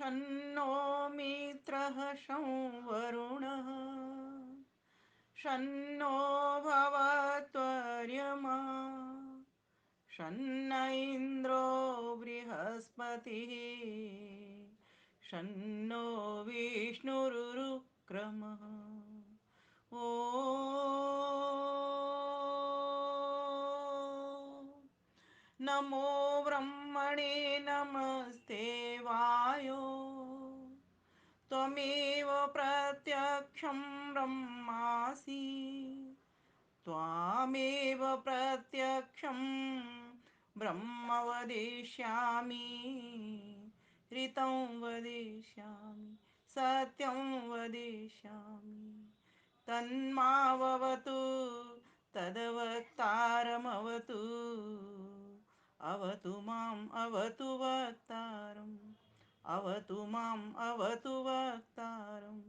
शन्नो मित्रः शं वरुणः शन्नो भवत्वर्यमा शन्न इन्द्रो बृहस्पतिः शन्नो विष्णुरुक्रमः ॐ नमो ब्रह्मणे नमस्ते वायो त्वमेव प्रत्यक्षं ब्रह्मासि त्वामेव प्रत्यक्षं ब्रह्म वदिष्यामि ऋतं वदिष्यामि सत्यं वदिष्यामि तन्मावतु तद्वक्तारमवतु अवतु माम् अवतु वक्तारम् अवतु माम् अवतु वक्तारम्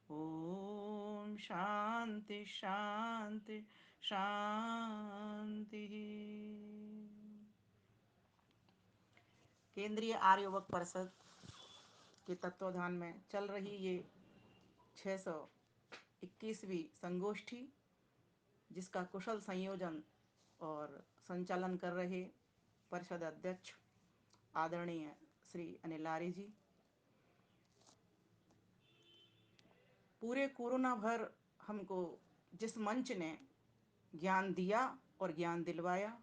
ओम शांति शांति शांति। केंद्रीय आर्य युवक परिषद के तत्वाधान में चल रही ये 621वीं संगोष्ठी, जिसका कुशल संयोजन और संचालन कर रहे परिषद अध्यक्ष आदरणीय श्री अनिल आर्य जी, पूरे कोरोना भर हमको जिस मंच ने ज्ञान दिया और ज्ञान दिलवाया,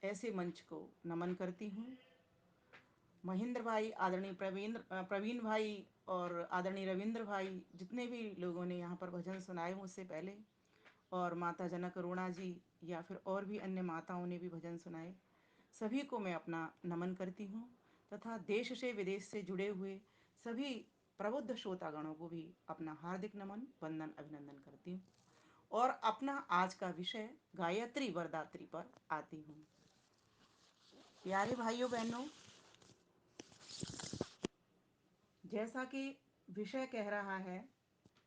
ऐसे मंच को नमन करती हूँ। महेंद्र भाई, आदरणीय प्रवीण भाई और आदरणीय रविंद्र भाई, जितने भी लोगों ने यहाँ पर भजन सुनाए मुझसे पहले, और माता जनक अरुणा जी या फिर और भी अन्य माताओं ने भी भजन सुनाए, सभी को मैं अपना नमन करती हूँ। तथा देश से विदेश से जुड़े हुए सभी प्रबुद्ध श्रोतागणों को भी अपना हार्दिक नमन, वंदन, अभिनंदन करती हूँ। और अपना आज का विषय गायत्री वरदात्री पर आती हूँ। प्यारे भाइयों बहनों, जैसा कि विषय कह रहा है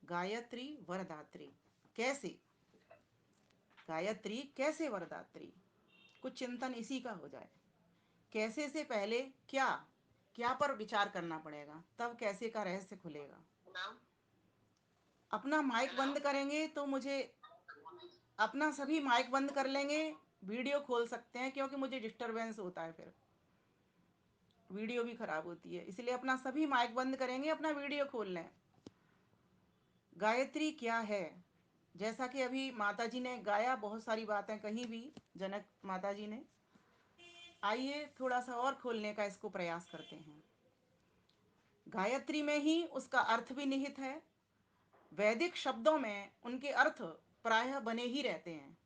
गायत्री वरदात्री, कैसे गायत्री कैसे वरदात्री, कुछ चिंतन इसी का हो जाए। कैसे से पहले क्या क्या पर विचार करना पड़ेगा, तब कैसे का रहस्य खुलेगा। अपना माइक बंद करेंगे तो मुझे अपना सभी माइक बंद कर लेंगे, वीडियो खोल सकते हैं क्योंकि मुझे डिस्टरबेंस होता है, फिर वीडियो भी खराब होती है, इसलिए अपना सभी माइक बंद करेंगे, अपना वीडियो खोल लें। गायत्री क्या है, जैसा कि अभी माता जी ने गाया, बहुत सारी बातें कहीं भी जनक माता जी ने, आइए थोड़ा सा और खोलने का इसको प्रयास करते हैं। गायत्री में ही उसका अर्थ भी निहित है। वैदिक शब्दों में उनके अर्थ प्रायः बने ही रहते हैं।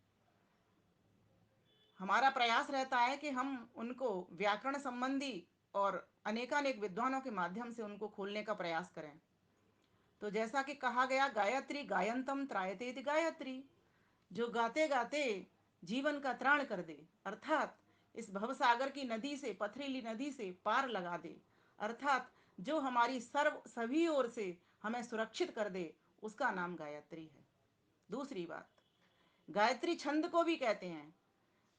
हमारा प्रयास रहता है कि हम उनको व्याकरण संबंधी और अनेकानेक विद्वानों के माध्यम से उनको खोलने का प्रयास करें। तो जैसा कि कहा गया, गायत्री गायंतम त्रायते गायत्री, जो गाते गाते जीवन का त्राण कर दे, अर्थात इस भवसागर की नदी से, पथरीली नदी से पार लगा दे, अर्थात जो हमारी सर्व सभी ओर से हमें सुरक्षित कर दे, उसका नाम गायत्री है। दूसरी बात, गायत्री छंद को भी कहते हैं।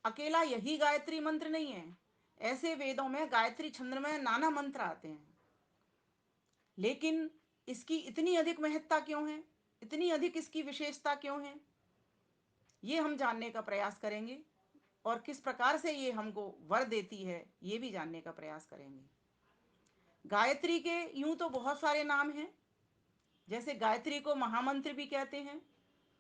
अकेला यही गायत्री मंत्र नहीं है, ऐसे वेदों में गायत्री छंद में नाना मंत्र आते हैं, लेकिन इसकी इतनी अधिक महत्ता क्यों है, इतनी अधिक इसकी विशेषता क्यों है, ये हम जानने का प्रयास करेंगे। और किस प्रकार से ये हमको वर देती है, ये भी जानने का प्रयास करेंगे। गायत्री के यूं तो बहुत सारे नाम हैं, जैसे गायत्री को महामंत्र भी कहते हैं,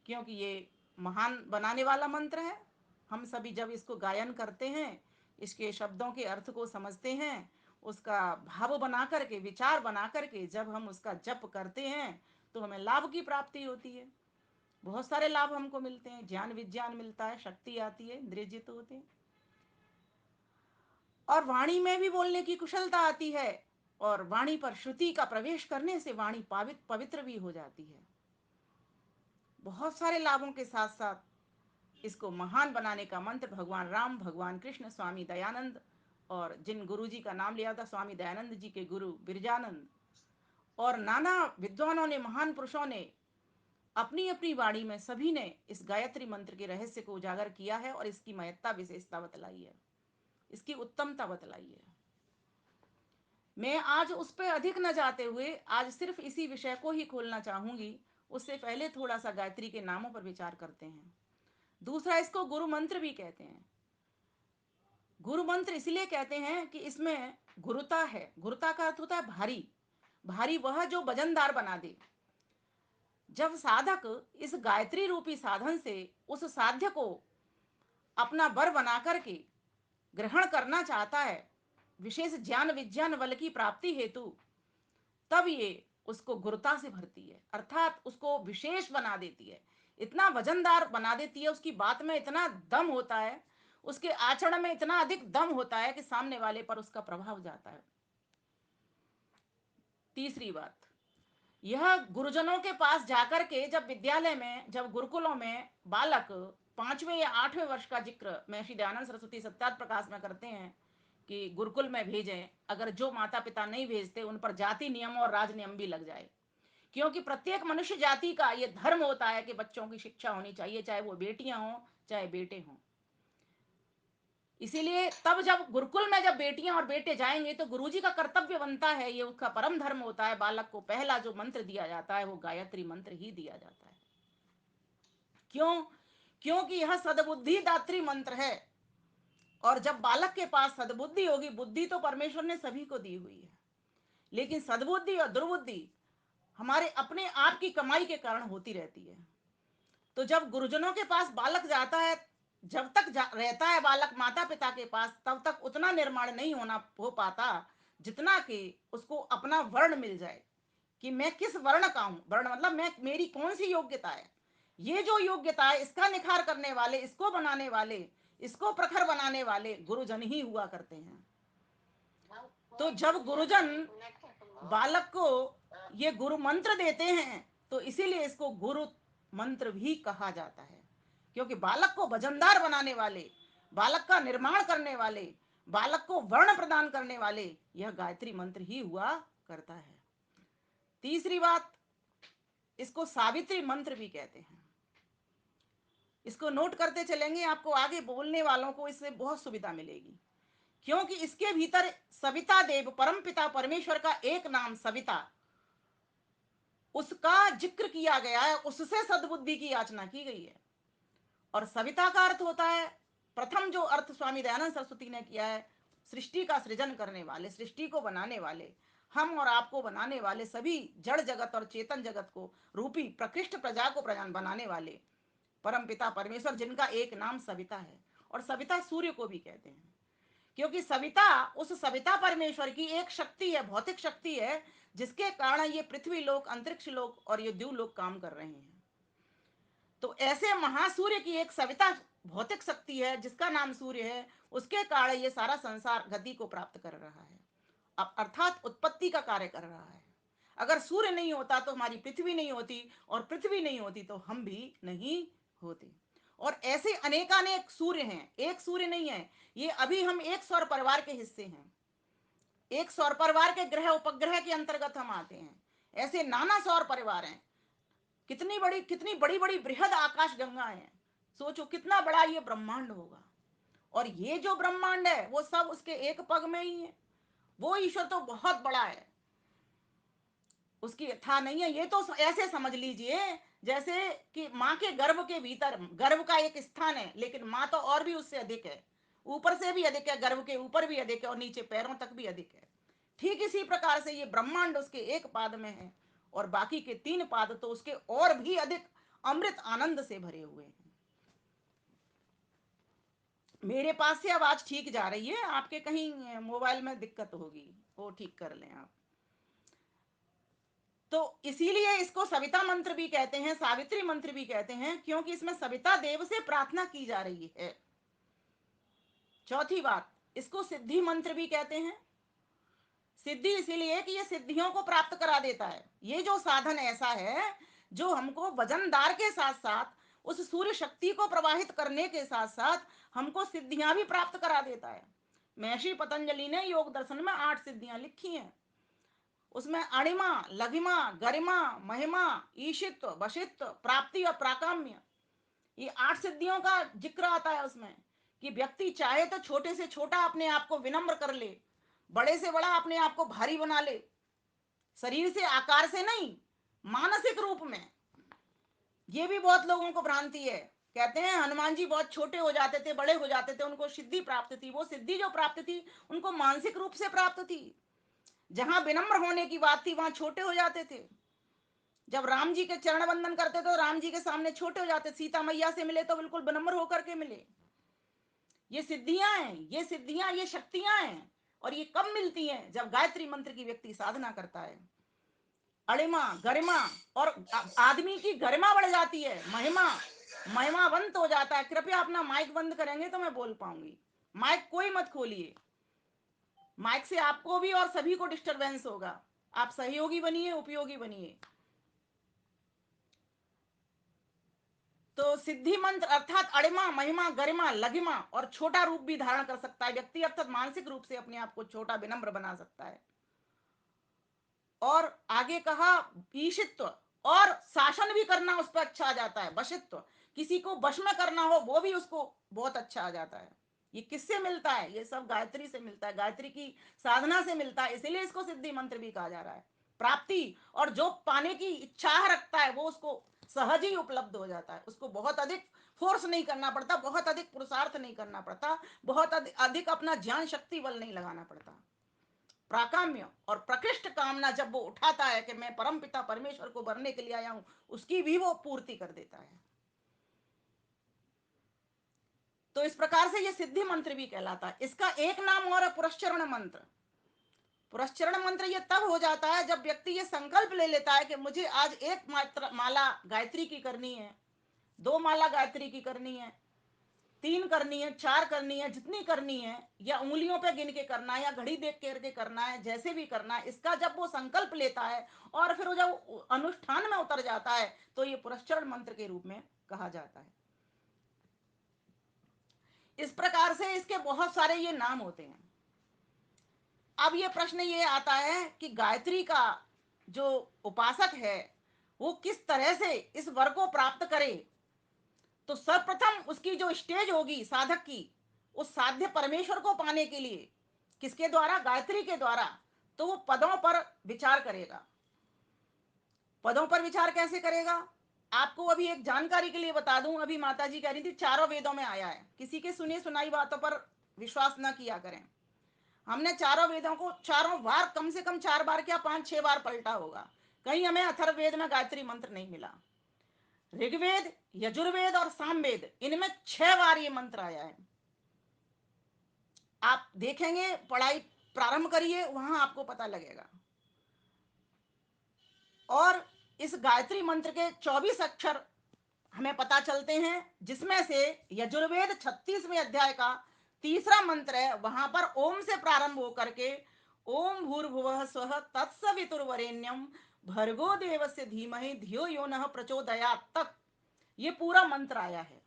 क्योंकि ये महान बनाने वाला मंत्र है। हम सभी जब इसको गायन करते हैं, इसके शब्दों के अर्थ को समझते हैं, उसका भाव बना करके, विचार बना करके जब हम उसका जप करते हैं, तो हमें लाभ की प्राप्ति होती है। बहुत सारे लाभ हमको मिलते हैं, ज्ञान विज्ञान मिलता है, शक्ति आती है, इंद्रिय जित होते हैं, और वाणी में भी बोलने की कुशलता आती है, और वाणी पर श्रुति का प्रवेश करने से वाणी पवित्र भी हो जाती है। बहुत सारे लाभों के साथ साथ इसको महान बनाने का मंत्र भगवान राम, भगवान कृष्ण, स्वामी दयानंद, और जिन गुरु जी का नाम लिया था, स्वामी दयानंद जी के गुरु बिरजानंद, और नाना विद्वानों ने, महान पुरुषों ने अपनी अपनी वाणी में सभी ने इस गायत्री मंत्र के रहस्य को उजागर किया है और इसकी महत्ता, विशेषता बतलाई है, इसकी उत्तमता बतलाई है। मैं आज उस पर अधिक न जाते हुए आज सिर्फ इसी विषय को ही खोलना चाहूंगी। उससे पहले थोड़ा सा गायत्री के नामों पर विचार करते हैं। दूसरा, इसको गुरु मंत्र भी कहते हैं। गुरु मंत्र इसलिए कहते हैं कि इसमें गुरुता है। गुरुता का अर्थ होता है भारी। भारी वह जो वजनदार बना दे। जब साधक इस गायत्री रूपी साधन से उस साध्य को अपना वर बना करके ग्रहण करना चाहता है, विशेष ज्ञान विज्ञान बल की प्राप्ति हेतु, तब ये उसको गुरुता से भरती है, अर्थात उसको विशेष बना देती है, इतना वजनदार बना देती है। उसकी बात में इतना दम होता है, उसके आचरण में इतना अधिक दम होता है कि सामने वाले पर उसका प्रभाव जाता है। तीसरी बात, यह गुरुजनों के पास जाकर के जब विद्यालय में, जब गुरुकुलों में बालक 5वें या 8वें वर्ष का जिक्र महर्षि दयानंद सरस्वती सत्यार्थ प्रकाश में करते हैं कि गुरुकुल में भेजें, अगर जो माता पिता नहीं भेजते उन पर जाति नियम और राज नियम भी लग जाए। क्योंकि प्रत्येक मनुष्य जाति का ये धर्म होता है कि बच्चों की शिक्षा होनी चाहिए, चाहे वो बेटियां हों चाहे बेटे हों। इसीलिए तब जब गुरुकुल में जब बेटियां और बेटे जाएंगे तो गुरुजी का कर्तव्य बनता है, ये उसका परम धर्म होता है, बालक को पहला जो मंत्र दिया जाता है वो गायत्री मंत्र ही दिया जाता है। क्यों? क्योंकि यह सद्बुद्धि दात्री मंत्र है। और जब बालक के पास सद्बुद्धि होगी, बुद्धि तो परमेश्वर ने सभी को दी हुई है, लेकिन सद्बुद्धि और दुर्बुद्धि हमारे अपने आप की कमाई के कारण होती रहती है। तो जब गुरुजनों के पास बालक जाता है, जब तक रहता है बालक माता पिता के पास, तब तक उतना निर्माण नहीं हो पाता जितना कि उसको अपना वर्ण मिल जाए कि मैं किस वर्ण का हूं। वर्ण मतलब मैं, मेरी कौन सी योग्यता है। ये जो योग्यता है इसका निखार करने वाले, इसको बनाने वाले, इसको प्रखर बनाने वाले गुरुजन ही हुआ करते हैं। तो जब गुरुजन बालक को ये गुरु मंत्र देते हैं तो इसीलिए इसको गुरु मंत्र भी कहा जाता है, क्योंकि बालक को वजनदार बनाने वाले, बालक का निर्माण करने वाले, बालक को वर्ण प्रदान करने वाले यह गायत्री मंत्र ही हुआ करता है। तीसरी बात, इसको सावित्री मंत्र भी कहते हैं। इसको नोट करते चलेंगे, आपको आगे बोलने वालों को इससे बहुत सुविधा मिलेगी। क्योंकि इसके भीतर सविता देव, परमपिता परमेश्वर का एक नाम सविता, उसका जिक्र किया गया है, उससे सद्बुद्धि की याचना की गई है। और सविता का अर्थ होता है, प्रथम जो अर्थ स्वामी दयानंद सरस्वती ने किया है, सृष्टि का सृजन करने वाले, सृष्टि को बनाने वाले, हम और आपको बनाने वाले, सभी जड़ जगत और चेतन जगत को रूपी प्रकृष्ट प्रजा को प्रजान बनाने वाले परम पिता परमेश्वर, जिनका एक नाम सविता है। और सविता सूर्य को भी कहते हैं, क्योंकि सविता उस सविता परमेश्वर की एक शक्ति है, भौतिक शक्ति है, जिसके कारण ये पृथ्वी लोक, अंतरिक्ष लोक और ये द्यू लोक काम कर रहे हैं। तो ऐसे महासूर्य की एक सविता भौतिक शक्ति है जिसका नाम सूर्य है, उसके कारण ये सारा संसार गति को प्राप्त कर रहा है, अब अर्थात उत्पत्ति का कार्य कर रहा है। अगर सूर्य नहीं होता तो हमारी पृथ्वी नहीं होती, और पृथ्वी नहीं होती तो हम भी नहीं होते। और ऐसे अनेकानेक सूर्य हैं, एक सूर्य नहीं है ये। अभी हम एक सौर परिवार के हिस्से हैं, एक सौर परिवार के ग्रह उपग्रह के अंतर्गत हम आते हैं। ऐसे नाना सौर परिवार हैं, कितनी बड़ी बड़ी बृहद आकाश गंगाएं हैं। सोचो कितना बड़ा ये ब्रह्मांड होगा। और ये जो ब्रह्मांड है वो सब उसके एक पग में ही है। वो ईश्वर तो बहुत बड़ा है, उसकी यथा नहीं है। ये तो ऐसे समझ लीजिए जैसे कि माँ के गर्भ के भीतर, गर्भ का एक स्थान है, लेकिन माँ तो और भी उससे अधिक है, ऊपर से भी अधिक है, गर्भ के ऊपर भी अधिक है और नीचे पैरों तक भी अधिक है। ठीक इसी प्रकार से ये ब्रह्मांड उसके एक पाद में है, और बाकी के 3 पाद तो उसके और भी अधिक अमृत आनंद से भरे हुए हैं। मेरे पास से आवाज ठीक जा रही है, आपके कहीं मोबाइल में दिक्कत होगी, वो ठीक कर लें आप। तो इसीलिए इसको सविता मंत्र भी कहते हैं, सावित्री मंत्र भी कहते हैं, क्योंकि इसमें सविता देव से प्रार्थना की जा रही है। चौथी बात, इसको सिद्धि मंत्र भी कहते हैं। सिद्धि इसीलिए कि ये सिद्धियों को प्राप्त करा देता है। ये जो साधन ऐसा है जो हमको वजनदार के साथ साथ उस सूर्य शक्ति को प्रवाहित करने के साथ साथ हमको सिद्धियां भी प्राप्त करा देता है। महर्षि पतंजलि ने योग दर्शन में 8 सिद्धियां लिखी हैं। उसमें अणिमा, लघिमा, गरिमा, महिमा, ईशित्व, वशित्व, प्राप्ति और प्राकाम्य, ये 8 सिद्धियों का जिक्र आता है उसमें। कि व्यक्ति चाहे तो छोटे से छोटा अपने आप को विनम्र कर ले, बड़े से बड़ा अपने आप को भारी बना ले, शरीर से आकार से नहीं, मानसिक रूप में। ये भी बहुत लोगों को भ्रांति है। कहते हैं हनुमान जी बहुत छोटे हो जाते थे, बड़े हो जाते थे, उनको सिद्धि प्राप्त थी। वो सिद्धि जो प्राप्त थी उनको मानसिक रूप से प्राप्त थी। जहां विनम्र होने की बात थी वहां छोटे हो जाते थे। जब राम जी के चरण वंदन करते तो राम जी के सामने छोटे हो जाते, सीता मैया से मिले तो बिल्कुल विनम्र होकर के मिले। ये सिद्धियां हैं, ये सिद्धियां, ये शक्तियां हैं। और ये कब मिलती हैं? जब गायत्री मंत्र की व्यक्ति साधना करता है। अणिमा, गरिमा, और आदमी की गरिमा बढ़ जाती है, महिमा, महिमावंत हो जाता है। कृपया अपना माइक बंद करेंगे तो मैं बोल पाऊंगी। माइक कोई मत खोलिए, माइक से आपको भी और सभी को डिस्टरबेंस होगा। आप सहयोगी बनिए, उपयोगी बनिए। तो सिद्धि मंत्र अर्थात अणिमा, महिमा, गरिमा, लघिमा और छोटा रूप भी धारण कर सकता है व्यक्ति, अर्थात मानसिक रूप से अपने आप को छोटा विनम्र बना सकता है। और आगे कहा ईशित्व, और शासन भी करना उस पर अच्छा आ जाता है। वशित्व, किसी को वश में करना हो वो भी उसको बहुत अच्छा आ जाता है। ये किससे मिलता है? ये सब गायत्री से मिलता है, गायत्री की साधना से मिलता है। इसीलिए इसको सिद्धि मंत्र भी कहा जा रहा है। प्राप्ति, और जो पाने की इच्छा रखता है वो उसको सहज ही उपलब्ध हो जाता है। उसको बहुत अधिक फोर्स नहीं करना पड़ता, बहुत अधिक पुरुषार्थ नहीं करना पड़ता, बहुत अधिक अपना ज्ञान शक्ति बल नहीं लगाना पड़ता। प्राकाम्य और प्रकृष्ट कामना जब वो उठाता है कि मैं परम पिता परमेश्वर को भरने के लिए आया हूं, उसकी भी वो पूर्ति कर देता है। तो इस प्रकार से ये सिद्धि मंत्र भी कहलाता है। इसका एक नाम और है पुरस्चरण मंत्र। पुरस्चरण मंत्र ये तब हो जाता है जब व्यक्ति ये संकल्प ले लेता है कि मुझे आज एक मात्र माला गायत्री की करनी है, दो माला गायत्री की करनी है, तीन करनी है, चार करनी है, जितनी करनी है, या उंगलियों पे गिन के करना है, या घड़ी देख करके करना है, जैसे भी करना है। इसका जब वो संकल्प लेता है और फिर वो जब अनुष्ठान में उतर जाता है तो ये पुरस्चरण मंत्र के रूप में कहा जाता है। इस प्रकार से इसके बहुत सारे ये नाम होते हैं। अब ये प्रश्न ये आता है कि गायत्री का जो उपासक है वो किस तरह से इस वर को प्राप्त करे। तो सर्वप्रथम उसकी जो स्टेज होगी साधक की, उस साध्य परमेश्वर को पाने के लिए किसके द्वारा? गायत्री के द्वारा। तो वो पदों पर विचार करेगा। पदों पर विचार कैसे करेगा? आपको अभी एक जानकारी के लिए बता दूं, अभी माता जी कह रही थी चारों वेदों में आया है। किसी के सुनी सुनाई बातों पर विश्वास न किया करें। हमने चारों वेदों को चारों बार, कम से कम 4 बार क्या 5-6 बार पलटा होगा। कहीं हमें अथर्ववेद में गायत्री मंत्र नहीं मिला। ऋग्वेद, यजुर्वेद और सामवेद, इनमें 6 बार ये मंत्र आया है। आप देखेंगे, पढ़ाई प्रारंभ करिए, वहां आपको पता लगेगा। और इस गायत्री मंत्र के 24 अक्षर हमें पता चलते हैं, जिसमें से यजुर्वेद 36वें अध्याय का तीसरा मंत्र है, वहां पर ओम से प्रारंभ होकर के ओम भूर्भुवः स्वः तत्सवितुर्वरेण्यम भर्गो देवस्य धीमहि धियो यो नः प्रचोदयात् तक ये पूरा मंत्र आया है।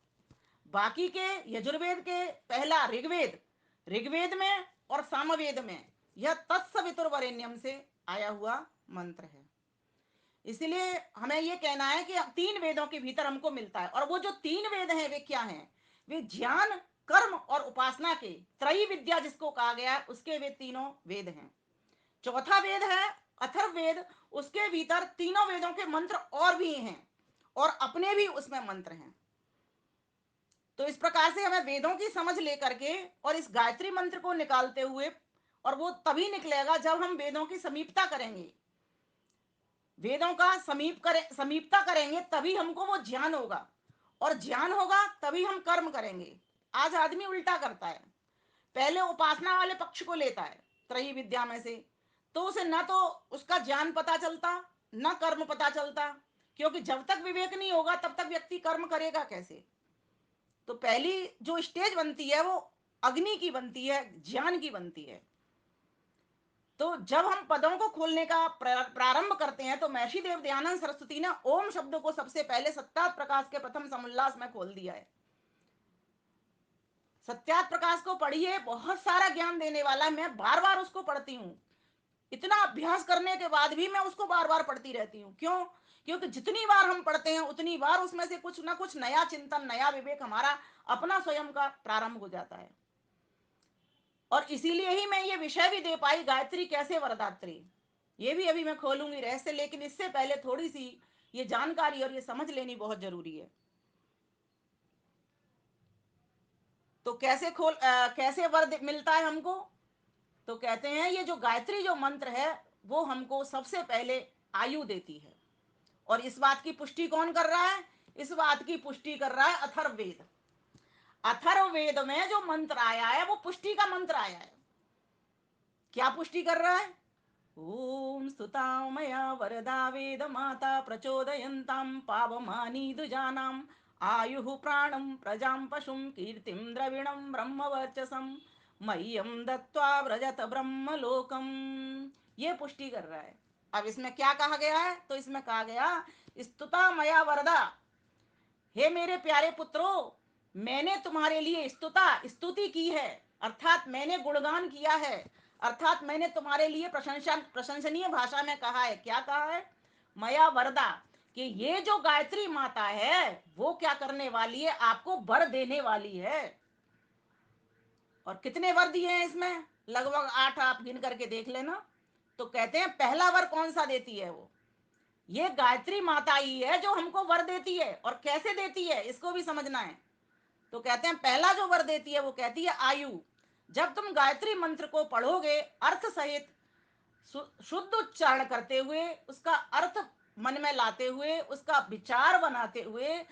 बाकी के यजुर्वेद के पहला ऋग्वेद, ऋग्वेद में और सामवेद में यह तत्सवितुर्वरेण्यम से आया हुआ मंत्र है। इसलिए हमें यह कहना है कि 3 वेदों के भीतर हमको मिलता है। और वो जो 3 वेद हैं वे क्या हैं? वे ज्ञान, कर्म और उपासना के त्रयी विद्या जिसको कहा गया है, उसके वे तीनों वेद हैं। चौथा वेद है अथर्ववेद, उसके भीतर तीनों वेदों के मंत्र और भी हैं और अपने भी उसमें मंत्र हैं। तो इस प्रकार से हमें वेदों की समझ लेकर के और इस गायत्री मंत्र को निकालते हुए, और वो तभी निकलेगा जब हम वेदों की समीपता करेंगे, वेदों का समीपता करेंगे, तभी हमको वो ज्ञान होगा। और ज्ञान होगा तभी हम कर्म करेंगे। आज आदमी उल्टा करता है, पहले उपासना वाले पक्ष को लेता है त्रयी विद्या में से, तो उसे न तो उसका ज्ञान पता चलता, न कर्म पता चलता। क्योंकि जब तक विवेक नहीं होगा तब तक व्यक्ति कर्म करेगा कैसे? तो पहली जो स्टेज बनती है वो अग्नि की बनती है, ज्ञान की बनती है। तो जब हम पदों को खोलने का प्रारंभ करते हैं तो महर्षि देव दयानंद सरस्वती ने ओम शब्द को सबसे पहले सत्यात प्रकाश के प्रथम समुल्लास में खोल दिया है। सत्यात प्रकाश को पढ़िए, बहुत सारा ज्ञान देने वाला है। मैं बार बार उसको पढ़ती हूँ, इतना अभ्यास करने के बाद भी मैं उसको बार बार पढ़ती रहती हूँ। क्यों? क्योंकि जितनी बार हम पढ़ते हैं उतनी बार उसमें से कुछ ना कुछ नया चिंतन, नया विवेक हमारा अपना स्वयं का प्रारंभ हो जाता है। और इसीलिए ही मैं ये विषय भी दे पाई, गायत्री कैसे वरदात्री। ये भी अभी मैं खोलूंगी रहस्य, लेकिन इससे पहले थोड़ी सी ये जानकारी और ये समझ लेनी बहुत जरूरी है। तो कैसे मिलता है हमको। तो कहते हैं ये जो गायत्री जो मंत्र है वो हमको सबसे पहले आयु देती है। और इस बात की पुष्टि कौन कर रहा है। इस बात की पुष्टि कर रहा है अथर्ववेद। अथर्ववेद में जो मंत्र आया है वो पुष्टि का मंत्र आया है। क्या पुष्टि कर रहा है। ओम स्तुतां मया वरदा वेद माता प्रचोदयन्तां पावमानी दुजानां आयुः प्राणं प्रजां पशुं कीर्तिं द्रविणं ब्रह्मवर्चसं मह्यं दत्त्वा व्रजत ब्रह्मलोकम्। ये पुष्टि कर रहा है। अब इसमें क्या कहा गया है। तो इसमें कहा गया स्तुता मया वरदा, हे मेरे प्यारे पुत्रों, मैंने तुम्हारे लिए स्तुति की है, अर्थात मैंने गुणगान किया है, अर्थात मैंने तुम्हारे लिए प्रशंसनीय भाषा में कहा है। क्या कहा है। मया वरदा, कि ये जो गायत्री माता है वो क्या करने वाली है, आपको वर देने वाली है। और कितने वर दिए हैं इसमें, लगभग 8, आप गिन करके देख लेना। तो कहते हैं पहला वर कौन सा देती है वो, ये गायत्री माता ही है जो हमको वर देती है। और कैसे देती है इसको भी समझना है। तो कहते हैं पहला जो वर देती है वो कहती है आयु। जब तुम गायत्री मंत्र को पढ़ोगे अर्थ सहित, शुद्ध उच्चारण करते हुए, उसका अर्थ मन में लाते हुए, उसका विचार बनाते हुए,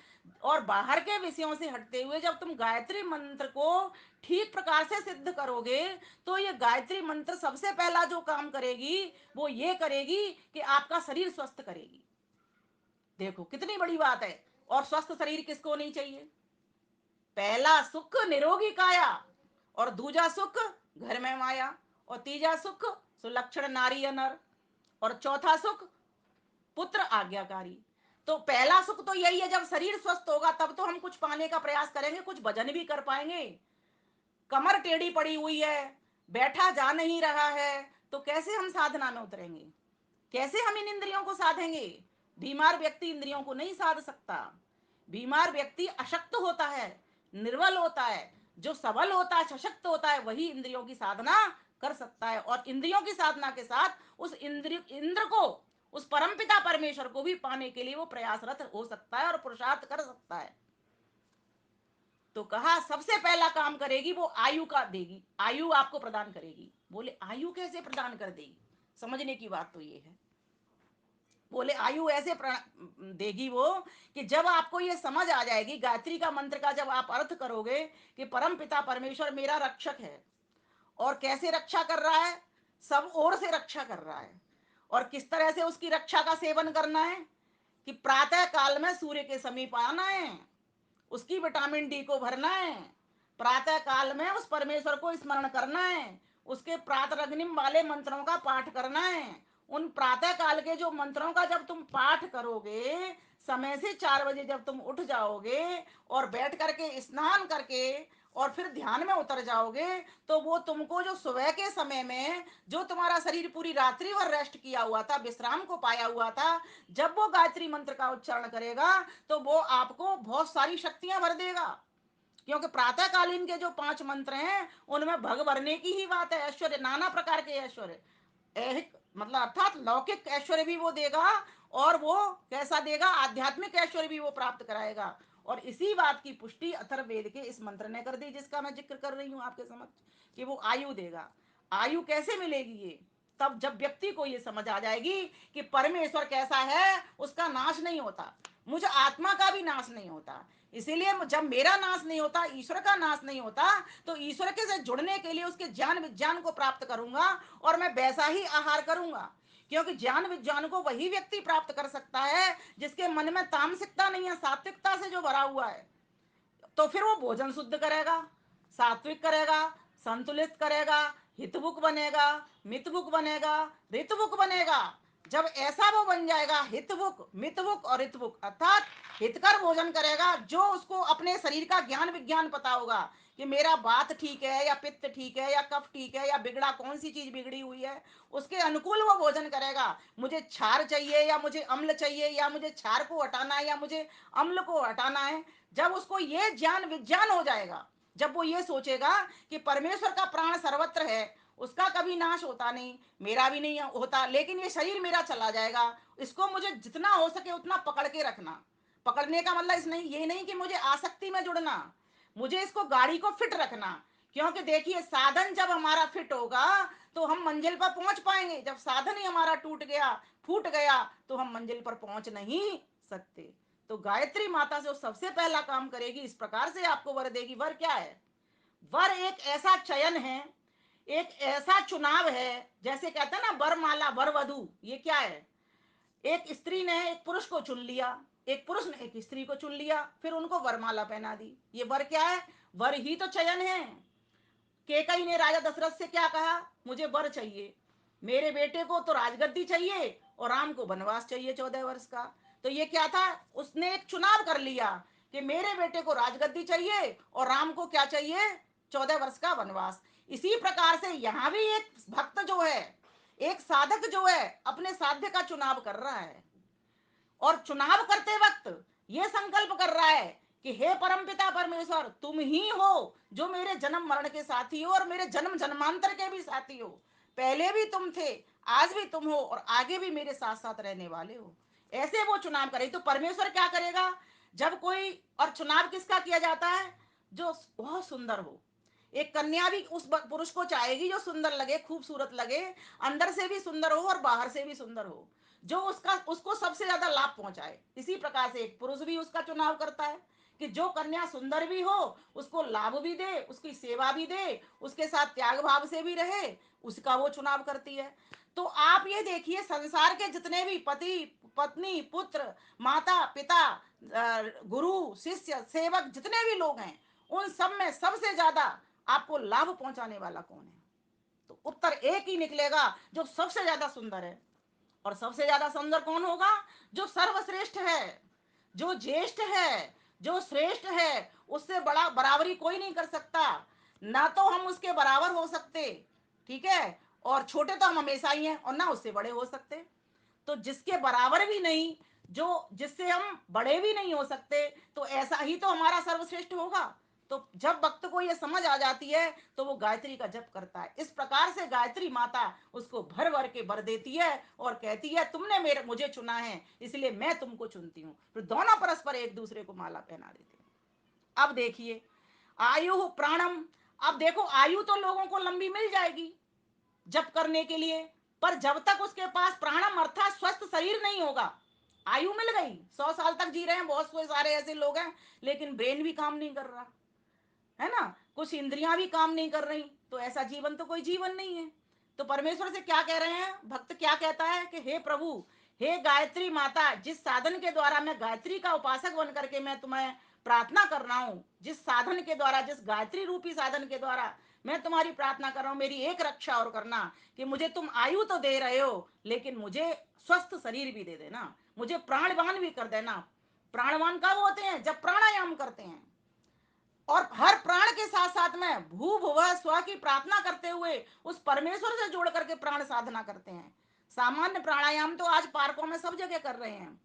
और बाहर के विषयों से हटते हुए जब तुम गायत्री मंत्र को ठीक प्रकार से सिद्ध करोगे, तो ये गायत्री मंत्र सबसे पहला जो काम करेगी वो ये करेगी कि आपका शरीर स्वस्थ करेगी। देखो कितनी बड़ी बात है। और स्वस्थ शरीर किसको नहीं चाहिए। पहला सुख निरोगी काया, और दूजा सुख घर में माया, और तीजा सुख सुलक्षण नारी नर, और चौथा सुख पुत्र आज्ञाकारी। तो पहला सुख तो यही है, जब शरीर स्वस्थ होगा तब तो हम कुछ पाने का प्रयास करेंगे, कुछ भजन भी कर पाएंगे। कमर टेढ़ी पड़ी हुई है, बैठा जा नहीं रहा है, तो कैसे हम साधना में उतरेंगे, कैसे हम इन इंद्रियों को साधेंगे। बीमार व्यक्ति इंद्रियों को नहीं साध सकता। बीमार व्यक्ति अशक्त होता है, निर्बल होता है। जो सबल होता है, सशक्त होता है, वही इंद्रियों की साधना कर सकता है। और इंद्रियों की साधना के साथ उस इंद्र को, उस परमपिता परमेश्वर को भी पाने के लिए वो प्रयासरत हो सकता है और पुरुषार्थ कर सकता है। तो कहा सबसे पहला काम करेगी वो आयु का देगी, आयु आपको प्रदान करेगी। बोले आयु कैसे प्रदान कर देगी, समझने की बात तो ये है। बोले आयु ऐसे देगी वो, कि जब आपको ये समझ आ जाएगी गायत्री का मंत्र का, जब आप अर्थ करोगे कि परम पिता परमेश्वर मेरा रक्षक है, और कैसे रक्षा कर रहा है, सब ओर से रक्षा कर रहा है। और किस तरह से उसकी रक्षा का सेवन करना है, कि प्रातः काल में सूर्य के समीप आना है, उसकी विटामिन डी को भरना है, प्रातः काल में उस परमेश्वर को स्मरण करना है, उसके प्रातरग्निम वाले मंत्रों का पाठ करना है। उन प्रातः काल के जो मंत्रों का जब तुम पाठ करोगे, समय से 4 बजे जब तुम उठ जाओगे और बैठ करके स्नान करके और फिर ध्यान में उतर जाओगे, तो वो तुमको जो सुबह के समय में जो तुम्हारा शरीर पूरी रात्रि भर रेस्ट किया हुआ था, विश्राम को पाया हुआ था, जब वो गायत्री मंत्र का उच्चारण करेगा तो वो आपको बहुत सारी शक्तियां भर देगा। क्योंकि प्रातःकालीन के जो 5 मंत्र हैं उनमें भग भरने की ही बात है, ऐश्वर्य, नाना प्रकार के ऐश्वर्य, ऐहिक मतलब अर्थात लौकिक ऐश्वर्य भी वो देगा, और वो कैसा देगा, आध्यात्मिक ऐश्वर्य भी वो प्राप्त कराएगा। और इसी बात की पुष्टि अथर्ववेद के इस मंत्र ने कर दी, जिसका मैं जिक्र कर रही हूं आपके समक्ष, कि वो आयु देगा। आयु कैसे मिलेगी ये, तब जब व्यक्ति को ये समझ आ जाएगी कि परमेश्वर कैसा है, उसका नाश नहीं होता, मुझ आत्मा का भी नाश नहीं होता। इसीलिए जब मेरा नाश नहीं होता, ईश्वर का नाश नहीं होता, तो ईश्वर के से जुड़ने के लिए उसके ज्ञान विज्ञान को प्राप्त करूंगा, और मैं वैसा ही आहार करूंगा। क्योंकि ज्ञान विज्ञान को वही व्यक्ति प्राप्त कर सकता है जिसके मन में तामसिकता नहीं है, सात्विकता से जो भरा हुआ है। तो फिर वो भोजन शुद्ध करेगा, सात्विक करेगा, संतुलित करेगा, हितभुक बनेगा, मितभुक बनेगा, ऋतभुक बनेगा। जब ऐसा वो बन जाएगा, हितभुक, मितभुक और ऋतभुक, अर्थात हितकर भोजन करेगा, जो उसको अपने शरीर का ज्ञान विज्ञान पता होगा कि मेरा बात ठीक है या पित्त ठीक है या कफ ठीक है या बिगड़ा, कौन सी चीज बिगड़ी हुई है, उसके अनुकूल वो भोजन करेगा। मुझे क्षार चाहिए या मुझे अम्ल चाहिए, या मुझे क्षार को हटाना है या मुझे अम्ल को हटाना है, जब उसको ये ज्ञान विज्ञान हो जाएगा, जब वो ये सोचेगा कि परमेश्वर का प्राण सर्वत्र है, उसका कभी नाश होता नहीं, मेरा भी नहीं होता, लेकिन ये शरीर मेरा चला जाएगा, इसको मुझे जितना हो सके उतना पकड़ के रखना। पकड़ने का मतलब इस नहीं ये नहीं कि मुझे आसक्ति में जुड़ना, मुझे इसको गाड़ी को फिट रखना। क्योंकि देखिए साधन जब हमारा फिट होगा तो हम मंजिल पर पहुंच पाएंगे। जब साधन ही हमारा टूट गया, फूट गया, तो हम मंजिल पर पहुंच नहीं सकते। तो गायत्री माता से वो सबसे पहला काम करेगी, इस प्रकार से आपको वर देगी। वर क्या है? वर एक ऐसा चयन है, एक ऐसा चुनाव है, जैसे कहते हैं ना वरमाला, वर वधु। ये क्या है? एक स्त्री ने एक पुरुष को चुन लिया, एक पुरुष ने एक स्त्री को चुन लिया, फिर उनको वरमाला पहना दी। ये वर क्या है? वर ही तो चयन है। केकई ने राजा दशरथ से क्या कहा? मुझे वर चाहिए, मेरे बेटे को तो राजगद्दी चाहिए और राम को वनवास चाहिए 14 वर्ष का। तो ये क्या था? उसने एक चुनाव कर लिया कि मेरे बेटे को राजगद्दी चाहिए और राम को क्या चाहिए? 14 वर्ष का वनवास। इसी प्रकार से यहाँ भी एक भक्त जो है, एक साधक जो है, अपने साध्य का चुनाव कर रहा है। और चुनाव करते वक्त ये संकल्प कर रहा है कि हे परमपिता परमेश्वर, तुम ही हो जो मेरे जन्म मरण के साथी हो और मेरे जन्म जन्मांतर के भी साथी हो। पहले भी तुम थे, आज भी तुम हो और आगे भी मेरे साथ साथ रहने वाले हो। ऐसे वो चुनाव करे। तो परमेश्वर क्या करेगा? जब कोई, और चुनाव किसका किया जाता है? जो बहुत सुंदर हो। एक कन्या भी उस पुरुष को चाहेगी जो सुंदर लगे, खूबसूरत लगे, अंदर से भी सुंदर हो और बाहर से भी सुंदर हो, जो उसका उसको सबसे ज्यादा लाभ पहुंचाए। इसी प्रकार से एक पुरुष भी उसका चुनाव करता है कि जो कन्या सुंदर भी हो, उसको लाभ भी दे, उसकी सेवा भी दे, उसके साथ त्याग भाव से भी रहे, उसका वो चुनाव करती है। तो आप ये देखिए, संसार के जितने भी पति पत्नी पुत्र माता पिता गुरु शिष्य सेवक जितने भी लोग हैं, उन सब में सबसे ज्यादा आपको लाभ पहुंचाने वाला कौन है? तो उत्तर एक ही निकलेगा, जो सबसे ज्यादा सुंदर है। और सबसे ज्यादा सुंदर कौन होगा? जो सर्वश्रेष्ठ है, जो ज्येष्ठ है, जो श्रेष्ठ है। उससे बड़ा बराबरी कोई नहीं कर सकता। ना तो हम उसके बराबर हो सकते, ठीक है, और छोटे तो हम हमेशा ही हैं, और ना उससे बड़े हो सकते। तो जिसके बराबर भी नहीं, जो जिससे हम बड़े भी नहीं हो सकते, तो ऐसा ही तो हमारा सर्वश्रेष्ठ होगा। तो जब भक्त को ये समझ आ जाती है तो वो गायत्री का जप करता है। इस प्रकार से गायत्री माता उसको भर भर के बर देती है और कहती है तुमने मेरे मुझे चुना है, इसलिए मैं तुमको चुनती हूँ। फिर दोनों परस्पर एक दूसरे को माला पहना देते हैं। अब देखिए, आयु प्राणम। अब देखो, आयु तो लोगों को लंबी मिल जाएगी जप करने के लिए, पर जब तक उसके पास प्राणम अर्थात स्वस्थ शरीर नहीं होगा। आयु मिल गई, 100 साल तक जी रहे हैं बहुत सारे ऐसे लोग हैं, लेकिन ब्रेन भी काम नहीं कर रहा है ना, कुछ इंद्रियां भी काम नहीं कर रही, तो ऐसा जीवन तो कोई जीवन नहीं है। तो परमेश्वर से क्या कह रहे हैं भक्त? क्या कहता है कि हे प्रभु, हे गायत्री माता, जिस साधन के द्वारा मैं गायत्री का उपासक बन करके मैं तुम्हें प्रार्थना कर रहा हूँ, जिस साधन के द्वारा, जिस गायत्री रूपी साधन के द्वारा मैं तुम्हारी प्रार्थना कर रहा हूँ, मेरी एक रक्षा और करना कि मुझे तुम आयु तो दे रहे हो, लेकिन मुझे स्वस्थ शरीर भी दे देना, मुझे प्राणवान भी कर देना। प्राणवान कब होते हैं? जब प्राणायाम करते हैं। और हर प्राण के साथ साथ में भू भुव स्व की प्रार्थना करते हुए उस परमेश्वर से जोड़ करके प्राण साधना करते हैं। सामान्य प्राणायाम तो आज पार्कों में सब जगह कर रहे हैं,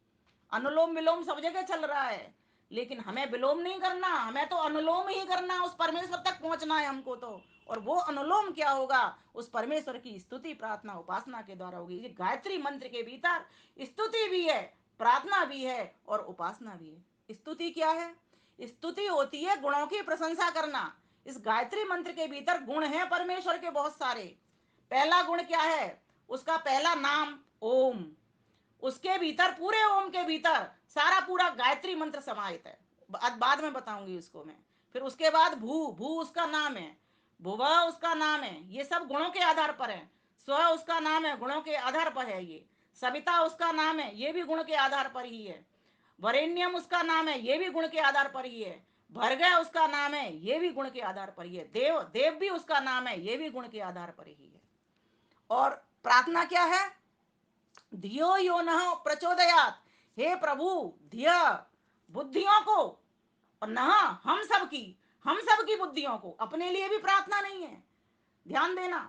अनुलोम विलोम सब जगह चल रहा है, लेकिन हमें विलोम नहीं करना, हमें तो अनुलोम ही करना, उस परमेश्वर तक पहुंचना है हमको तो। और वो अनुलोम क्या होगा? उस परमेश्वर की स्तुति प्रार्थना उपासना के द्वारा होगी। ये गायत्री मंत्र के भीतर स्तुति भी है, प्रार्थना भी है और उपासना भी है। स्तुति क्या है? स्तुति होती है गुणों की प्रशंसा करना। इस गायत्री मंत्र के भीतर गुण है परमेश्वर के बहुत सारे। पहला गुण क्या है? उसका पहला नाम ओम। उसके भीतर, पूरे ओम के भीतर सारा पूरा गायत्री मंत्र समाहित है। बाद में बताऊंगी उसको मैं। फिर उसके बाद भू, भू उसका नाम है, भुवा उसका नाम है, ये सब गुणों के आधार पर है। स्व उसका नाम है, गुणों के आधार पर है ये। सविता उसका नाम है, ये भी गुण के आधार पर ही है। वरेण्यम उसका नाम है, ये भी गुण के आधार पर ही है। भरगय उसका नाम है, ये भी गुण के आधार पर ही है। देव, देव भी उसका नाम है, ये भी गुण के आधार पर ही है। और प्रार्थना क्या है? धियो यो न प्रचोदयात। हे प्रभु, धिया बुद्धियों को, और न हम सब की बुद्धियों को, अपने लिए भी प्रार्थना नहीं है। ध्यान देना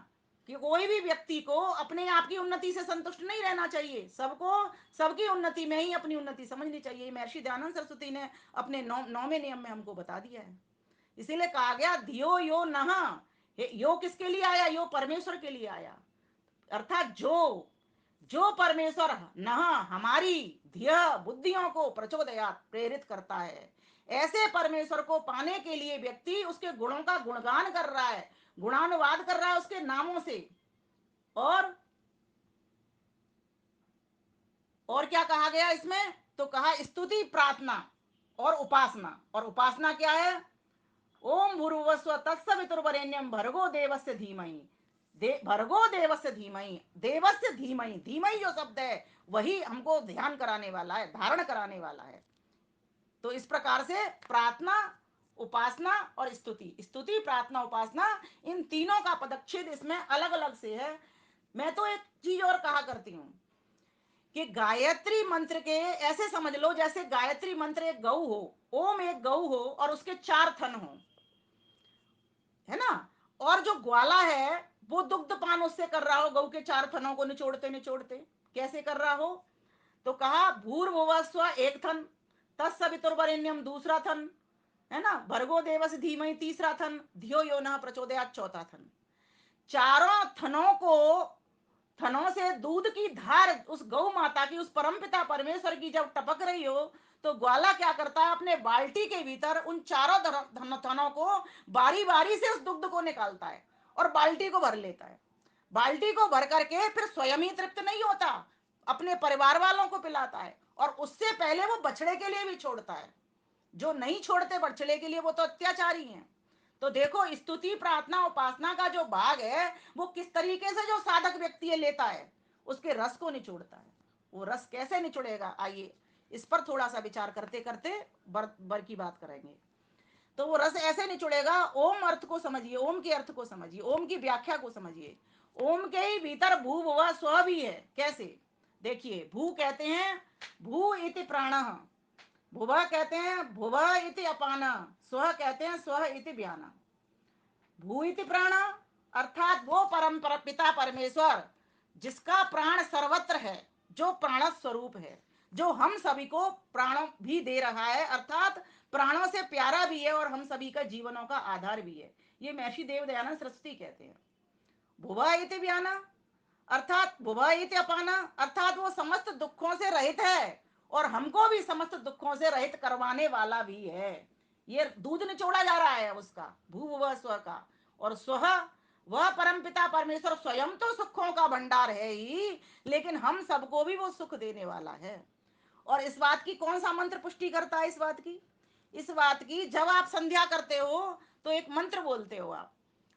कि कोई भी व्यक्ति को अपने आप की उन्नति से संतुष्ट नहीं रहना चाहिए, सबको सबकी उन्नति में ही अपनी उन्नति समझनी चाहिए। महर्षि दयानंद सरस्वती ने अपने 9वें नियम में हमको बता दिया है इसीलिए कहा गया धियो यो नहा। यो किसके लिए आया? यो परमेश्वर के लिए आया। अर्थात जो जो परमेश्वर नहा हमारी धिय बुद्धियों को प्रचोदयात प्रेरित करता है, ऐसे परमेश्वर को पाने के लिए व्यक्ति उसके गुणों का गुणगान कर रहा है, गुणानुवाद कर रहा है उसके नामों से। और और क्या कहा गया इसमें? तो कहा स्तुति, प्रार्थना और उपासना। और उपासना क्या है? ओम भूर्भुवस्व तत्सवितुर्वरेण्यम भर्गो देवस्य धीमहि। भर्गो देवस्य धीमहि, देवस्य धीमहि, धीमहि जो शब्द है वही हमको ध्यान कराने वाला है, धारण कराने वाला है। तो इस प्रकार से प्रार्थना, उपासना और स्तुति, स्तुति प्रार्थना उपासना, इन तीनों का पदच्छेद इसमें अलग अलग से है। मैं तो एक चीज और कहा करती हूं कि गायत्री मंत्र के ऐसे समझ लो जैसे गायत्री मंत्र एक गऊ हो, ओम एक गऊ हो और उसके 4 थन हो, है ना। और जो ग्वाला है वो दुग्ध पान उससे कर रहा हो, गऊ के 4 थनों को निचोड़ते निचोड़ते। कैसे कर रहा हो? तो कहा भूर्भुवस्व एक थन, तत्सवितुर्वरेण्यम दूसरा थन, है ना, भर्गो देवस्य धीमहि तीसरा थन, धियो यो नः प्रचोदयात् चौथा थन। चारों थनों को, थनों से दूध की धार उस गौ माता की, उस परमपिता परमेश्वर की जब टपक रही हो, तो ग्वाला क्या करता है? अपने बाल्टी के भीतर उन चारों थनों को बारी बारी से उस दुग्ध को निकालता है और बाल्टी को भर लेता है। बाल्टी को भर करके फिर स्वयं ही तृप्त नहीं होता, अपने परिवार वालों को पिलाता है, और उससे पहले वो बछड़े के लिए भी छोड़ता है। जो नहीं छोड़ते बछड़े के लिए वो तो अत्याचारी हैं। तो देखो, स्तुति प्रार्थना उपासना का जो भाग है वो किस तरीके से जो साधक व्यक्ति है लेता है, उसके रस को निचोड़ता है। वो रस कैसे निचोड़ेगा, आइए इस पर थोड़ा सा विचार करते करते बर की बात करेंगे। तो वो रस ऐसे निचोड़ेगा, ओम अर्थ को समझिए, ओम के अर्थ को समझिए, ओम की व्याख्या को समझिए। ओम के ही भीतर भू भुवा स्व भी है। कैसे? देखिए, भू कहते हैं भू इति प्राण, भुवा कहते हैं भुवा इति अपान, स्व कहते हैं स्व इति व्यान। भू इति प्राण अर्थात वो पिता परमेश्वर जिसका प्राण सर्वत्र है, जो प्राण स्वरूप है, जो हम सभी को प्राणों भी दे रहा है, अर्थात प्राणों से प्यारा भी है और हम सभी का जीवनों का आधार भी है। ये महर्षि देव दयानंद सरस्वती कहते हैं। भुवा इति व्याना अर्थात भुवा इति अपाना अर्थात वो समस्त दुखों से रहित है और हमको भी समस्त दुखों से रहित करवाने वाला भी है। ये दूध निचोड़ा जा रहा है उसका, भू स्व का। और स्व, वह परमपिता परमेश्वर स्वयं तो सुखों का भंडार है ही, लेकिन हम सबको भी वो सुख देने वाला है। और इस बात की कौन सा मंत्र पुष्टि करता है? इस बात की जब आप संध्या करते हो तो एक मंत्र बोलते हो आप,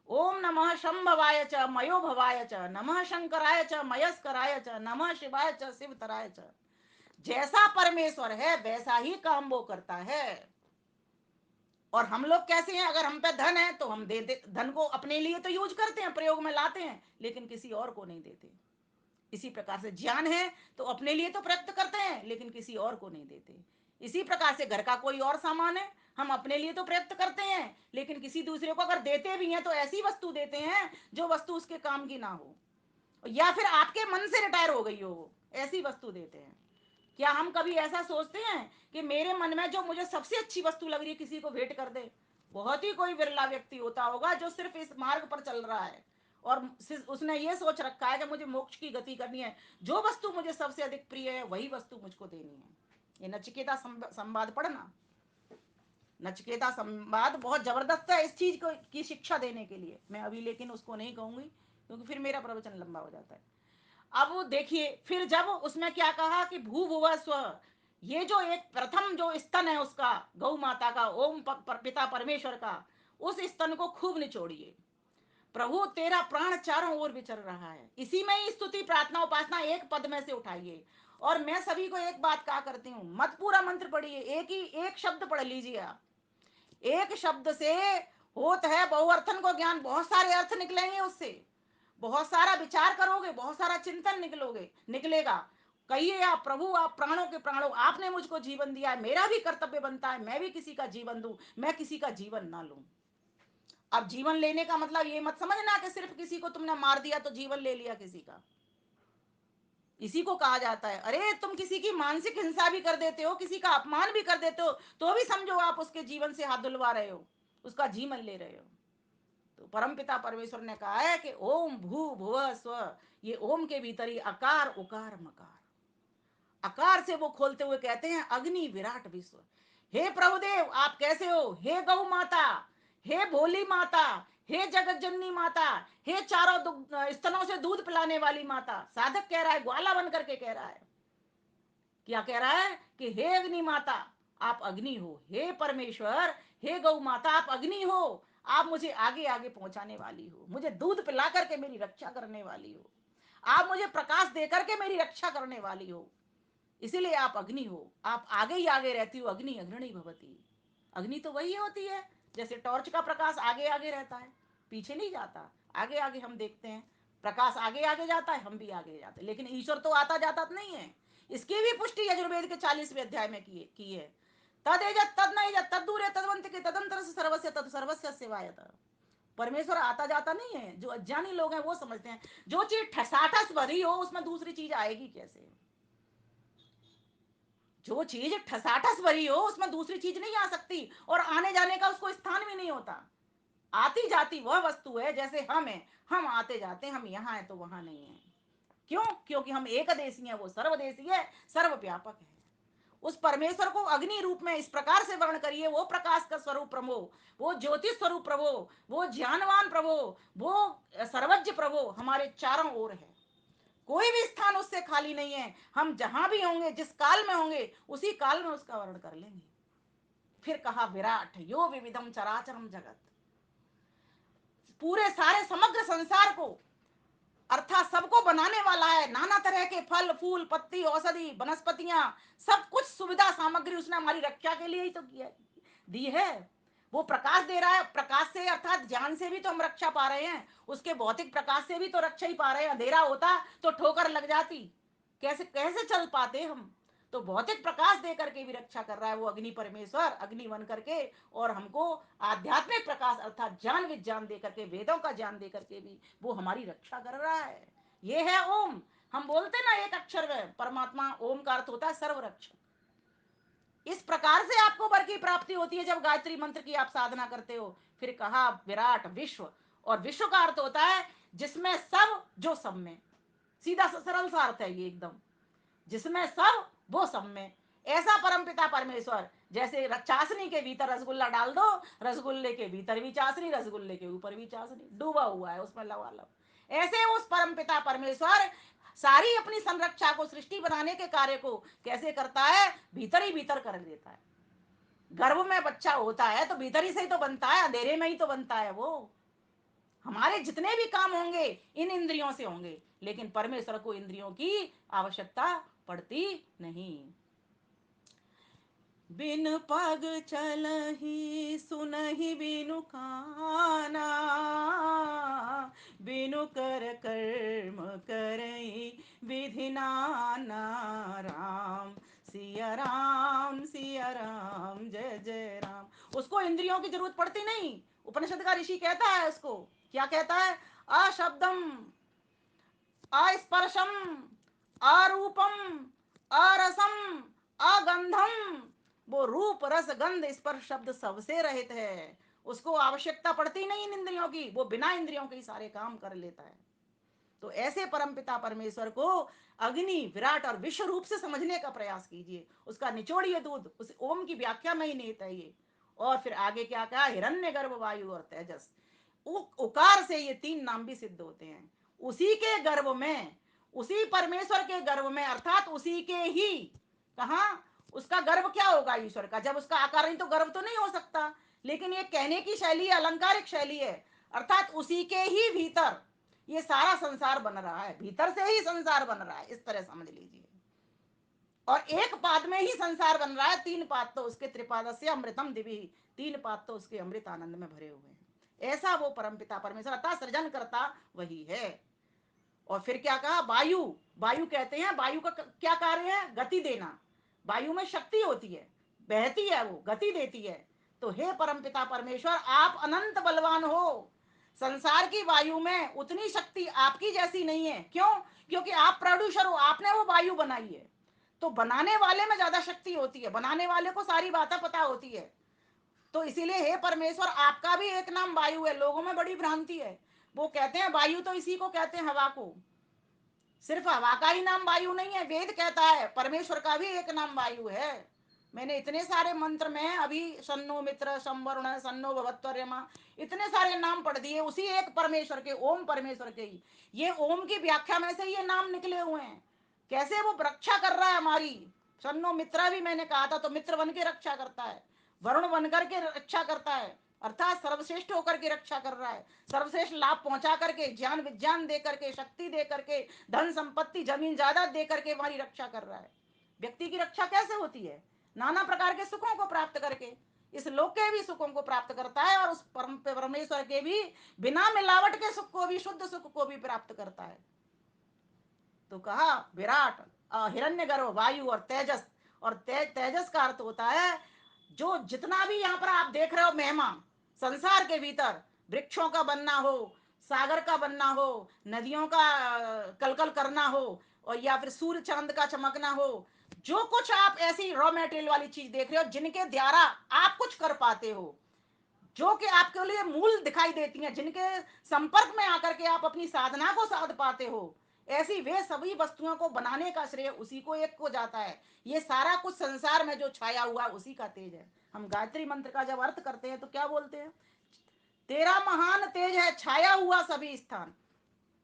ओम नमः शंभवाय च मयो भवाय च नमः शंकराय च मयस्कराय च नमः शिवाय च शिवतराय च। जैसा परमेश्वर है वैसा ही काम वो करता है। और हम लोग कैसे हैं? अगर हम पे धन है तो हम दे धन को अपने लिए तो यूज करते हैं, प्रयोग में लाते हैं, लेकिन किसी और को नहीं देते। इसी प्रकार से ज्ञान है तो अपने लिए तो प्रयुक्त करते हैं, लेकिन किसी और को नहीं देते। इसी प्रकार से घर का कोई और सामान है, हम अपने लिए तो प्रयुक्त करते हैं, लेकिन किसी दूसरे को अगर देते भी हैं तो ऐसी वस्तु देते हैं जो वस्तु उसके काम की ना हो, या फिर आपके मन से रिटायर हो गई हो, वो ऐसी वस्तु देते हैं। क्या हम कभी ऐसा सोचते हैं कि मेरे मन में जो मुझे सबसे अच्छी वस्तु लग रही है किसी को भेंट कर दे? बहुत ही कोई विरला व्यक्ति होता होगा जो सिर्फ इस मार्ग पर चल रहा है और उसने ये सोच रखा है कि मुझे मोक्ष की गति करनी है, जो वस्तु मुझे सबसे अधिक प्रिय है वही वस्तु मुझको देनी है। ये नचिकेता संवाद पढ़ना। नचिकेता संवाद बहुत जबरदस्त है इस चीज को की शिक्षा देने के लिए। मैं अभी लेकिन उसको नहीं कहूंगी क्योंकि फिर मेरा प्रवचन लंबा हो जाता है। अब वो देखिए, फिर जब उसमें क्या कहा कि भू भुवा स्व, ये जो एक प्रथम जो स्तन है उसका, गौ माता का, ओम पिता परमेश्वर का, उस स्तन को खूब निचोड़िए। प्रभु तेरा प्राण चारों ओर विचर रहा है, इसी में ही स्तुति प्रार्थना उपासना एक पद में से उठाइए। और मैं सभी को एक बात कहा करती हूँ, मत पूरा मंत्र पढ़िए, एक शब्द पढ़ लीजिए आप। एक शब्द से होत है बहुअर्थन को ज्ञान, बहुत सारे अर्थ निकलेंगे उससे, बहुत सारा विचार करोगे, बहुत सारा चिंतन निकलेगा। कहिए आप, प्रभु आप प्राणों के प्राणों, आपने मुझको जीवन दिया है, मेरा भी कर्तव्य बनता है मैं भी किसी का जीवन दूं, मैं किसी का जीवन ना लूं। अब जीवन लेने का मतलब ये मत समझना कि सिर्फ किसी को तुमने मार दिया तो जीवन ले लिया किसी का। इसी को कहा जाता है, अरे तुम किसी की मानसिक हिंसा भी कर देते हो, किसी का अपमान भी कर देते हो, तो भी समझो आप उसके जीवन से हाथ धुलवा रहे हो। उसका जीवन ले रहे हो। तो परमपिता परमेश्वर ने कहा है कि ओम भू भुव स्व, ये ओम के भीतर ही अकार उकार मकार, अकार से वो खोलते हुए कहते हैं अग्नि विराट विश्व। हे प्रभुदेव आप कैसे हो, हे गौ माता, हे भोली माता, हे जगत जननी माता, हे चारों स्तनों से दूध पिलाने वाली माता। साधक कह रहा है, ग्वाला बन करके कह रहा है, क्या कह रहा है कि हे अग्नि माता आप अग्नि हो, हे परमेश्वर हे गौ माता आप अग्नि हो, आप मुझे आगे आगे पहुंचाने वाली हो, मुझे दूध पिला करके मेरी रक्षा करने वाली हो, आप मुझे प्रकाश दे करके मेरी रक्षा करने वाली हो, इसीलिए आप अग्नि हो, आप आगे ही आगे रहती हो। अग्नि अग्रणी भवती, अग्नि तो वही होती है जैसे टॉर्च का प्रकाश आगे आगे रहता है, पीछे नहीं जाता, आगे आगे हम देखते हैं, प्रकाश आगे आगे जाता है, हम भी आगे जाते हैं, लेकिन ईश्वर तो आता जाता नहीं है। इसकी भी पुष्टि यजुर्वेद के 40वें अध्याय में की है। तद एजत तद न एजत तद दूर तदवंत के तदंतर सर्वस्य तद सर्वस्य सेवायत। परमेश्वर आता जाता नहीं है। जो अज्ञानी लोग हैं वो समझते हैं जो चीज ठसाठस भरी हो उसमें दूसरी चीज आएगी कैसे, जो चीज ठसाठस भरी हो उसमें दूसरी चीज नहीं आ सकती, और आने जाने का उसको स्थान भी नहीं होता। आती जाती वह वस्तु है, जैसे हम हैं, हम आते जाते हैं, हम यहाँ हैं तो वहां नहीं है। क्यों? क्योंकि हम एक देशी हैं, वो सर्वदेशी है, सर्वव्यापक है। उस परमेश्वर को अग्नि रूप में इस प्रकार से वर्ण करिए, वो प्रकाश का स्वरूप प्रभो, वो ज्योति स्वरूप प्रभो, वो ज्ञानवान प्रभो, वो सर्वज्ञ प्रभो हमारे चारों ओर है। कोई भी स्थान उससे खाली नहीं है। हम जहां भी होंगे, जिस काल में होंगे, उसी काल में उसका वर्ण कर लेंगे। फिर कहा विराट यो विविधम चराचरम जगत, पूरे सारे समग्र संसार को अर्थात सबको बनाने वाला है। नाना तरह के फल फूल पत्ती औषधि वनस्पतियां, सब कुछ सुविधा सामग्री उसने हमारी रक्षा के लिए ही तो किया, दी है। वो प्रकाश दे रहा है, प्रकाश से अर्थात ज्ञान से भी तो हम रक्षा पा रहे हैं, उसके भौतिक प्रकाश से भी तो रक्षा ही पा रहे हैं। अंधेरा होता तो ठोकर लग जाती, कैसे कैसे चल पाते हम। तो भौतिक प्रकाश दे करके भी रक्षा कर रहा है वो अग्नि परमेश्वर, अग्नि बन करके, और हमको आध्यात्मिक प्रकाश अर्थात ज्ञान विज्ञान दे करके, वेदों का ज्ञान दे करके भी वो हमारी रक्षा कर रहा है। ये है ओम। हम बोलते ना एक अक्षर में परमात्मा, ओम का अर्थ होता है सर्वरक्षक। इस प्रकार से आपको वर की प्राप्ति होती है जब गायत्री मंत्र की आप साधना करते हो। फिर कहा विराट विश्व, और विश्व का अर्थ होता है जिसमें सब जो सब में, सीधा सरल सा अर्थ है ये एकदम, जिसमें सब वो सब में। ऐसा परमपिता परमेश्वर, जैसे चाशनी के भीतर रसगुल्ला डाल दो, रसगुल्ले के भीतर भी चाशनी, रसगुल्ले के ऊपर भी चाशनी, डूबा हुआ है उसमें लबालब। ऐसे उस परमपिता परमेश्वर सारी अपनी संरक्षा को, सृष्टि बनाने के कार्य को कैसे करता है, भीतर ही भीतर कर देता है। गर्भ में बच्चा होता है तो भीतर ही से ही तो बनता है, अंधेरे में ही तो बनता है वो। हमारे जितने भी काम होंगे इन इंद्रियों से होंगे, लेकिन परमेश्वर को इंद्रियों की आवश्यकता पड़ती नहीं। बिन पग चलहि सुनहि बिनु काना, बिनु कर कर्म करई विधि नाना। राम सिया राम जय जय राम। उसको इंद्रियों की जरूरत पड़ती नहीं। उपनिषद का ऋषि कहता है उसको, क्या कहता है, अशब्दम अस्पर्शम अरूपम अरसम अगंधम। वो रूप रस गंध स्पर्श शब्द सबसे रहित है, उसको आवश्यकता पड़ती नहीं इन इंद्रियों की, वो बिना इंद्रियों के ही सारे काम कर लेता है। तो ऐसे परमपिता परमेश्वर को अग्नि विराट और विश्व रूप से समझने का प्रयास कीजिए। उसका निचोड़िए दूध, उस ओम की व्याख्या में ही निहित है ये। और फिर आगे क्या कहा, हिरण्य गर्भ वायु और तेजस। उकार से ये तीन नाम भी सिद्ध होते हैं। उसी के गर्भ में, उसी परमेश्वर के गर्भ में, अर्थात उसी के ही, कहा उसका गर्भ क्या होगा ईश्वर का, जब उसका आकार नहीं तो गर्भ तो नहीं हो सकता। लेकिन ये कहने की शैली है, अलंकारिक शैली है, अर्थात उसी के ही भीतर ये सारा संसार बन रहा है, भीतर से ही संसार बन रहा है, इस तरह समझ लीजिए। और एक पाद में ही संसार बन रहा है, तीन पाद तो उसके त्रिपादस्य अमृतम दिवी, तीन पाद तो उसके अमृत आनंद में भरे हुए हैं। ऐसा वो परमपिता परमेश्वर अर्थात सृजन करता वही है। और फिर क्या कहा, वायु, वायु कहते हैं, वायु का क्या कार्य है, गति देना। वायु में शक्ति होती है, बहती है, वो गति देती है। तो हे परमपिता परमेश्वर आप अनंत बलवान हो, संसार की वायु में उतनी शक्ति आपकी जैसी नहीं है। क्यों? क्योंकि आप प्रोड्यूसर हो, आपने वो वायु बनाई है। तो बनाने वाले में ज्यादा शक्ति होती है, बनाने वाले को सारी बातें पता होती है। तो इसीलिए हे परमेश्वर, आपका भी एक नाम वायु है। लोगों में बड़ी भ्रांति है, वो कहते हैं वायु तो इसी को कहते हैं, हवा को। सिर्फ हवा का ही नाम वायु नहीं है, वेद कहता है परमेश्वर का भी एक नाम वायु है। मैंने इतने सारे मंत्र में अभी सन्नो मित्र संवरुण सन्नो भवत्वर्यमा इतने सारे नाम पढ़ दिए उसी एक परमेश्वर के, ओम परमेश्वर के ही। ये ओम की व्याख्या में से ये नाम निकले हुए हैं। कैसे वो रक्षा कर रहा है हमारी। सन्नो मित्रा भी मैंने कहा था, तो मित्र बन के रक्षा करता है, वरुण बनकर के रक्षा करता है, अर्थात सर्वश्रेष्ठ होकर के रक्षा कर रहा है। सर्वश्रेष्ठ लाभ पहुंचा करके, ज्ञान विज्ञान दे करके, शक्ति दे करके, धन संपत्ति जमीन जायदाद दे करके हमारी रक्षा कर रहा है। व्यक्ति की रक्षा कैसे होती है? नाना प्रकार के सुखों को प्राप्त करके, इस लोक के भी सुखों को प्राप्त करता है और उस परमेश्वर के भी बिना मिलावट के सुख को भी, शुद्ध सुख को भी प्राप्त करता है। तो कहा विराट, हिरण्यगर्भ, वायु और तेजस। और तेजस का अर्थ होता है जो जितना भी यहाँ पर आप देख रहे हो महिमा संसार के भीतर, वृक्षों का बनना हो, सागर का बनना हो, नदियों का कलकल करना हो, और या फिर सूर्य चांद का चमकना हो, जो कुछ आप ऐसी रॉ मटेरियल वाली चीज देख रहे हो जिनके द्वारा आप कुछ कर पाते हो, जो कि आपके लिए मूल दिखाई देती हैं, जिनके संपर्क में आकर के आप अपनी साधना को साध पाते हो, ऐसी वे सभी वस्तुओं को बनाने का श्रेय उसी को एक को जाता है। ये सारा कुछ संसार में जो छाया हुआ है उसी का तेज है। हम गायत्री मंत्र का जब अर्थ करते हैं तो क्या बोलते हैं? तेरा महान तेज है छाया हुआ सभी स्थान।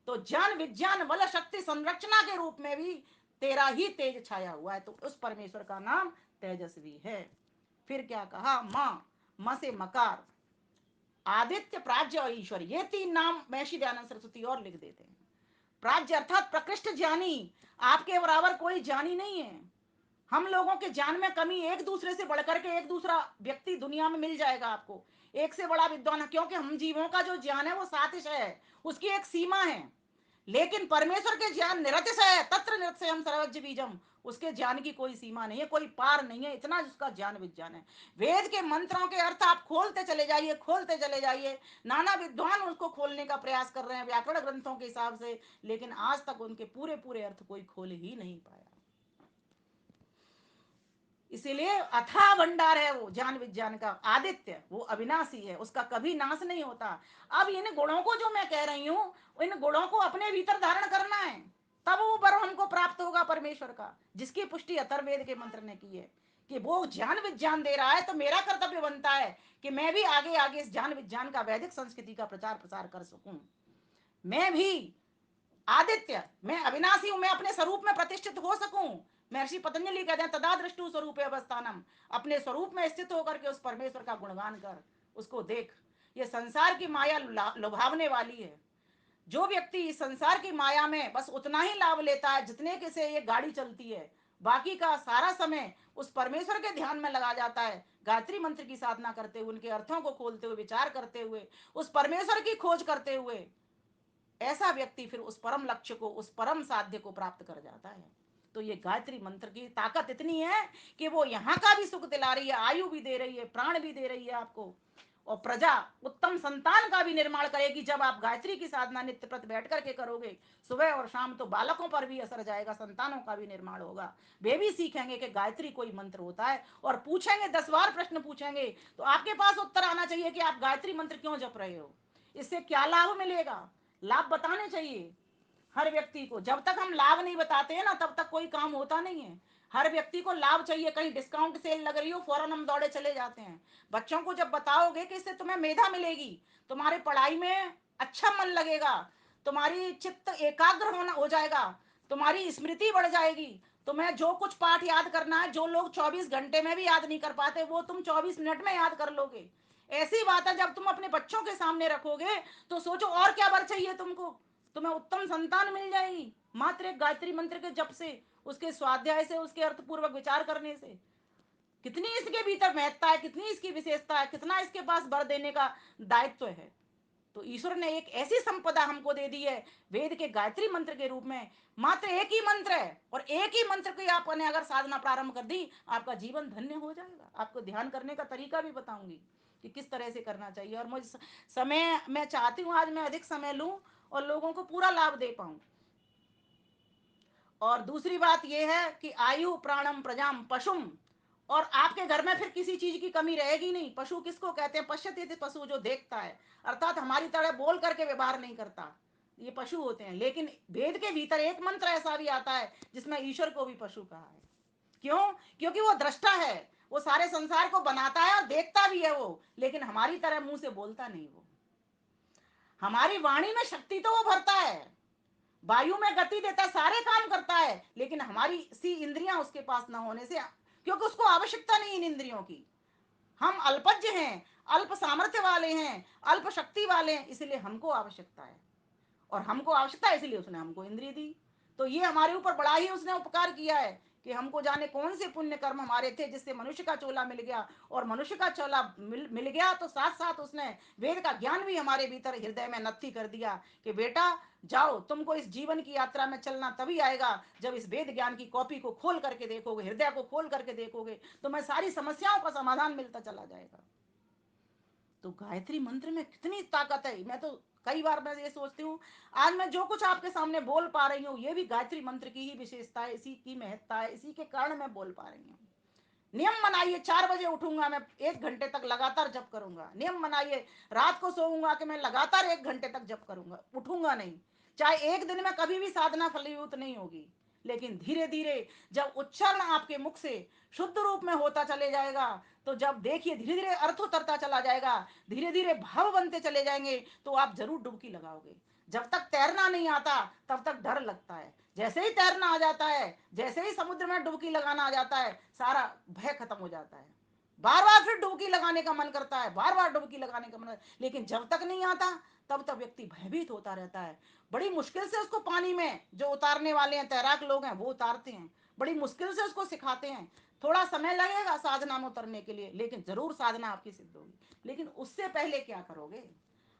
तो ज्ञान विज्ञान बल शक्ति संरचना के रूप में भी तेरा ही तेज छाया हुआ है। तो उस परमेश्वर का नाम तेजस्वी है। फिर क्या कहा? माँ, म से मकार, आदित्य, प्राज्य और ईश्वर, ये तीन नाम महर्षि दयानंद सरस्वती और लिख देते हैं। प्राज्य अर्थात प्रकृष्ट ज्ञानी, आपके बराबर कोई ज्ञानी नहीं है। हम लोगों के ज्ञान में कमी, एक दूसरे से बढ़कर के एक दूसरा व्यक्ति दुनिया में मिल जाएगा आपको, एक से बड़ा विद्वान है, क्योंकि हम जीवों का जो ज्ञान है वो सातिश है, उसकी एक सीमा है। लेकिन परमेश्वर के ज्ञान निरतिशय है, तत्र निरतिशयम सर्वज्ञ बीजम, उसके ज्ञान की कोई सीमा नहीं है, कोई पार नहीं है, इतना जिसका ज्ञान विज्ञान है। वेद के मंत्रों के अर्थ आप खोलते चले जाइए, खोलते चले जाइए, नाना विद्वान उसको खोलने का प्रयास कर रहे हैं व्याकरण ग्रंथों के हिसाब से, लेकिन आज तक उनके पूरे पूरे अर्थ कोई खोल ही नहीं पाया। इसीलिए अथाह भंडार है वो ज्ञान विज्ञान का। आदित्य, वो अविनाशी है, उसका कभी नाश नहीं होता। अब इन गुणों को जो मैं कह रही हूं, इन गुणों को अपने भीतर धारण करना है, तब वो वर हमको प्राप्त होगा परमेश्वर का, जिसकी पुष्टि अथर्ववेद के मंत्र ने की है कि वो ज्ञान विज्ञान दे रहा है। तो मेरा कर्तव्य बनता है कि मैं भी आगे आगे इस ज्ञान विज्ञान का, वैदिक संस्कृति का प्रचार प्रसार कर सकूं। मैं भी आदित्य, मैं अविनाशी हूं, मैं अपने स्वरूप में प्रतिष्ठित हो सकूं। महर्षि पतंजलि कहते हैं तदा दृष्टु स्वरूप अवस्थानम, अपने स्वरूप में स्थित होकर के उस परमेश्वर का गुणगान कर, उसको देख। ये संसार की माया लुभावने वाली है। जो व्यक्ति इस संसार की माया में बस उतना ही लाभ लेता है जितने के से ये गाड़ी चलती है, बाकी का सारा समय उस परमेश्वर के ध्यान में लगा जाता है, गायत्री मंत्र की साधना करते हुए, उनके अर्थों को खोलते हुए, विचार करते हुए, उस परमेश्वर की खोज करते हुए, ऐसा व्यक्ति फिर उस परम लक्ष्य को, उस परम साध्य को प्राप्त कर जाता है। तो ये गायत्री मंत्र की ताकत इतनी है कि वो यहाँ का भी सुख दिला रही है, आयु भी दे रही है, प्राण भी दे रही है आपको, और प्रजा, उत्तम संतान का भी निर्माण करेगी। जब आप गायत्री की साधना नित्य प्रत बैठ करके करोगे सुबह और शाम, तो बालकों पर भी असर जाएगा, संतानों का भी निर्माण होगा। वे भी सीखेंगे कि गायत्री कोई मंत्र होता है, और पूछेंगे, 10 बार प्रश्न पूछेंगे तो आपके पास उत्तर आना चाहिए कि आप गायत्री मंत्र क्यों जप रहे हो, इससे क्या लाभ मिलेगा। लाभ बताने चाहिए हर व्यक्ति को। जब तक हम लाभ नहीं बताते हैं ना, तब तक कोई काम होता नहीं है। हर व्यक्ति को लाभ चाहिए। कहीं डिस्काउंट सेल लग रही हो, फौरन हम दौड़े चले जाते हैं। बच्चों को जब बताओगे कि इससे तुम्हें मेधा मिलेगी, तुम्हारे पढ़ाई में अच्छा मन लगेगा, तुम्हारी चित्त एकाग्र होना हो जाएगा, तुम्हारी स्मृति बढ़ जाएगी, तुम्हें जो कुछ पाठ याद करना है, जो लोग 24 घंटे में भी याद नहीं कर पाते, वो तुम 24 मिनट में याद कर लोगे। ऐसी बात है, जब तुम अपने बच्चों के सामने रखोगे तो सोचो और क्या बर चाहिए तुमको। तुम्हें उत्तम संतान मिल जाएगी मात्र एक गायत्री मंत्र के जप से, उसके स्वाध्याय से, उसके अर्थपूर्वक विचार करने से। कितनी इसके भीतर महत्ता है, कितनी इसकी विशेषता है, कितना इसके पास बर देने का दायित्व है। तो ईश्वर ने एक ऐसी संपदा हमको दे दी है वेद के गायत्री मंत्र के रूप में। मात्र एक ही मंत्र है, और एक ही मंत्र की आपने अगर साधना प्रारंभ कर दी, आपका जीवन धन्य हो जाएगा। आपको ध्यान करने का तरीका भी बताऊंगी कि किस तरह से करना चाहिए। और मुझे समय, मैं चाहती हूँ आज मैं अधिक समय लूं और लोगों को पूरा लाभ दे पाऊं। और दूसरी बात यह है कि आयु प्राणम प्रजाम पशुम, और आपके घर में फिर किसी चीज की कमी रहेगी नहीं। पशु किसको कहते हैं? पश्यते थे पशु, जो देखता है, अर्थात हमारी तरह बोल करके व्यवहार नहीं करता, ये पशु होते हैं। लेकिन वेद के भीतर एक मंत्र ऐसा भी आता है जिसमें ईश्वर को भी पशु कहा है। क्यों? क्योंकि वो दृष्टा है, वो सारे संसार को बनाता है और देखता भी है वो, लेकिन हमारी तरह मुंह से बोलता नहीं। वो हमारी वाणी में शक्ति तो वो भरता है, वायु में गति देता है, सारे काम करता है, लेकिन हमारी सी इंद्रियां उसके पास ना होने से, क्योंकि उसको आवश्यकता नहीं इन इंद्रियों की। हम अल्पज्ञ हैं, अल्प सामर्थ्य वाले हैं, अल्प शक्ति वाले हैं, इसलिए हमको आवश्यकता है। और हमको आवश्यकता है इसलिए उसने हमको इंद्रिय दी। तो ये हमारे ऊपर बड़ा ही उसने उपकार किया है कि हमको जाने कौन से पुण्य कर्म हमारे थे जिससे मनुष्य का चोला मिल गया। और मनुष्य का चोला मिल गया तो साथ साथ उसने वेद का ज्ञान भी हमारे भीतर हृदय में नत्थी कर दिया कि बेटा जाओ, तुमको इस जीवन की यात्रा में चलना तभी आएगा जब इस वेद ज्ञान की कॉपी को खोल करके देखोगे, हृदय को खोल करके देखोगे, तो मैं सारी समस्याओं का समाधान मिलता चला जाएगा। तो गायत्री मंत्र में कितनी ताकत है। मैं तो कई बार मैं ये सोचती हूँ, आज मैं जो कुछ आपके सामने बोल पा रही हूँ ये भी गायत्री मंत्र की ही विशेषता है, इसी की महत्ता है, इसी के कारण मैं बोल पा रही हूँ। नियम बनाइए, 4 बजे उठूंगा मैं, 1 घंटे तक लगातार जप करूंगा। नियम बनाइए, रात को सोऊंगा कि मैं लगातार 1 घंटे तक जप करूंगा, उठूंगा नहीं। चाहे एक दिन में कभी भी साधना फलीभूत नहीं होगी, लेकिन धीरे धीरे जब उच्चारण आपके मुख से शुद्ध रूप में होता चले जाएगा, तो जब देखिए धीरे धीरे अर्थ उतरता चला जाएगा, धीरे धीरे भाव बनते चले जाएंगे, तो आप जरूर डुबकी लगाओगे। जब तक तैरना नहीं आता तब तक डर लगता है, जैसे ही तैरना आ जाता है, जैसे ही समुद्र में डुबकी लगाना आ जाता है, सारा भय खत्म हो जाता है। बार बार फिर डुबकी लगाने का मन करता है, बार बार डुबकी लगाने का मन। लेकिन जब तक नहीं आता तब तक व्यक्ति भयभीत होता रहता है। बड़ी मुश्किल से उसको पानी में जो उतारने वाले हैं, तैराक लोग हैं, वो उतारते हैं, बड़ी मुश्किल से उसको सिखाते हैं। थोड़ा समय लगेगा साधना में उतरने के लिए, लेकिन जरूर साधना आपकी सिद्ध होगी। लेकिन उससे पहले क्या करोगे?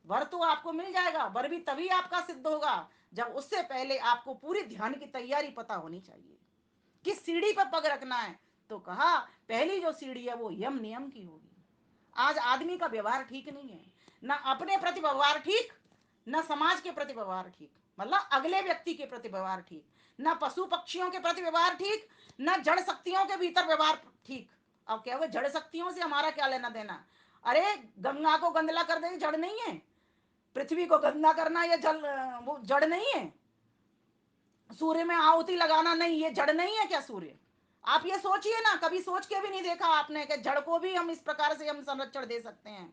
वर तो आपको मिल जाएगा, वर भी तभी आपका सिद्ध होगा जब उससे पहले आपको पूरी ध्यान की तैयारी पता होनी चाहिए, किस सीढ़ी पर पग रखना है। तो कहा पहली जो सीढ़ी है वो यम नियम की होगी। आज आदमी का व्यवहार ठीक नहीं है, ना अपने प्रति व्यवहार ठीक, न समाज के प्रति व्यवहार ठीक, मतलब अगले व्यक्ति के प्रति व्यवहार ठीक, न पशु पक्षियों के प्रति व्यवहार ठीक, न जड़ शक्तियों के भीतर व्यवहार ठीक। अब क्या हुआ, जड़ शक्तियों से हमारा क्या लेना देना? अरे गंगा को गंदला कर देना जड़ नहीं है, पृथ्वी को गंदा करना ये जल वो जड़ नहीं है, सूर्य में आहुति लगाना नहीं ये जड़ नहीं है क्या सूर्य? आप ये सोचिए ना, कभी सोच के भी नहीं देखा आपने कि जड़ को भी हम इस प्रकार से हम संरक्षण दे सकते हैं।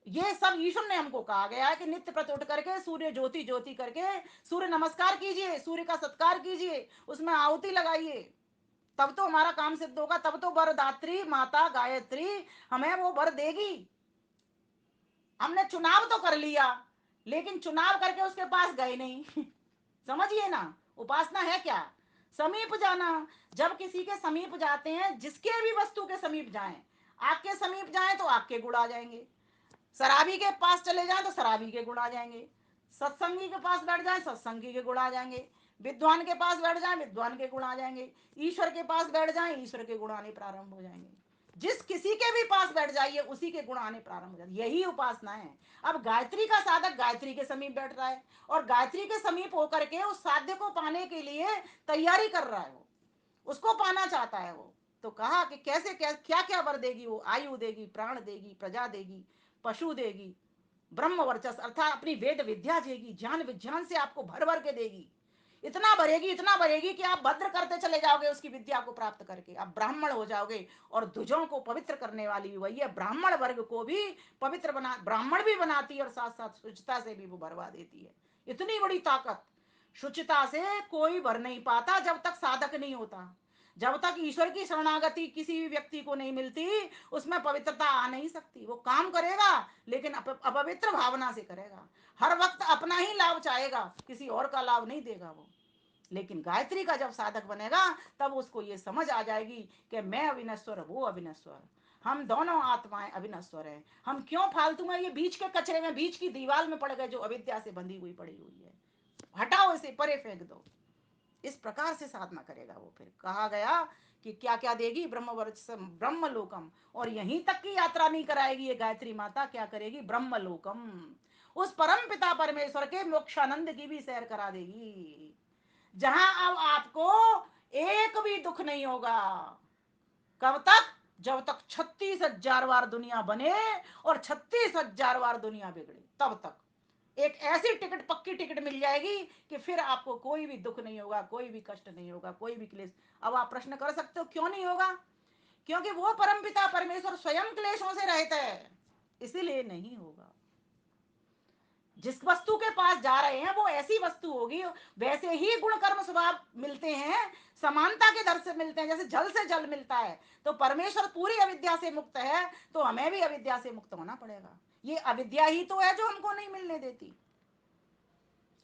ये सब ईश्वर ने हमको कहा गया है कि नित्य प्रत उठ करके सूर्य ज्योति ज्योति करके सूर्य नमस्कार कीजिए, सूर्य का सत्कार कीजिए, उसमें आहुति लगाइए, तब तो हमारा काम सिद्ध होगा, तब तो वरदात्री माता गायत्री हमें वो वर देगी। हमने चुनाव तो कर लिया, लेकिन चुनाव करके उसके पास गए नहीं। समझिए ना, उपासना है क्या? समीप जाना। जब किसी के समीप जाते हैं, जिसके भी वस्तु के समीप जाएं, आग के समीप जाएं तो आग के गुण आ जाएंगे, शराबी के पास चले जाएं तो शराबी के गुण आ जाएंगे, सत्संगी के पास बैठ जाएं सत्संगी के गुण आ जाएंगे, विद्वान के पास बैठ जाएं विद्वान के गुण आ जाएंगे, ईश्वर के पास बैठ जाएं ईश्वर के गुण आने प्रारंभ हो जाएंगे। जिस किसी के भी पास बैठ जाइए उसी के गुण आने प्रारंभ हो जाते, यही उपासना है। अब गायत्री का साधक गायत्री के समीप बैठ रहा है और गायत्री के समीप होकर के उस साध्य को पाने के लिए तैयारी कर रहा है, वो उसको पाना चाहता है वो। तो कहा कि कैसे क्या क्या क्या वर देगी वो? आयु देगी, प्राण देगी, प्रजा देगी, पशु देगी, ब्रह्म वर्चस्व अर्थात अपनी वेद विद्या देगी, ज्ञान विज्ञान से आपको भर भर के देगी। इतना भरेगी, इतना भरेगी कि आप भद्र करते चले जाओगे, उसकी विद्या को प्राप्त करके आप ब्राह्मण हो जाओगे। और द्विजों को पवित्र करने वाली भी वही है, ब्राह्मण वर्ग को भी पवित्र बना, ब्राह्मण भी बनाती है और साथ साथ शुचिता से भी वो भरवा देती है। इतनी बड़ी ताकत। शुचिता से कोई भर नहीं पाता जब तक साधक नहीं होता, जब तक ईश्वर की शरणागति किसी भी व्यक्ति को नहीं मिलती, उसमें पवित्रता आ नहीं सकती। वो काम करेगा लेकिन अपवित्र भावना से करेगा, हर वक्त अपना ही लाभ चाहेगा, किसी और का लाभ नहीं देगा वो। लेकिन गायत्री का जब साधक बनेगा तब उसको ये समझ आ जाएगी कि मैं अविनश्वर, वो अविनश्वर, हम दोनों आत्माएं अविनश्वर हैं। हम क्यों फालतू में ये बीच के कचरे में, बीच की दीवार में पड़ गए जो अविद्या से बंधी हुई पड़ी हुई है, हटाओ इसे, परे फेंक दो। इस प्रकार से साधना करेगा वो। फिर कहा गया कि क्या क्या देगी? ब्रह्म लोकम। और यहीं तक की यात्रा नहीं कराएगी ये गायत्री माता, क्या करेगी? ब्रह्म लोकम, उस परम पिता परमेश्वर के मोक्षानंद की भी सैर करा देगी, जहां अब आपको एक भी दुख नहीं होगा। कब तक? जब तक 36,000 बार दुनिया बने और 36,000 बार दुनिया बिगड़े, तब तक एक ऐसी टिकट, पक्की टिकट मिल जाएगी कि फिर आपको कोई भी दुख नहीं होगा, कोई भी कष्ट नहीं होगा, कोई भी क्लेश। अब आप प्रश्न कर सकते हो क्यों नहीं होगा? क्योंकि वो परमपिता परमेश्वर स्वयं क्लेशों से रहित है, इसीलिए नहीं होगा। जिस वस्तु के पास जा रहे हैं वो ऐसी वस्तु होगी, वैसे ही गुण कर्म स्वभाव मिलते हैं, समानता के दर से मिलते हैं, जैसे जल से जल मिलता है। तो परमेश्वर पूरी अविद्या से मुक्त है, तो हमें भी अविद्या से मुक्त होना पड़ेगा। ये अविद्या ही तो है जो हमको नहीं मिलने देती,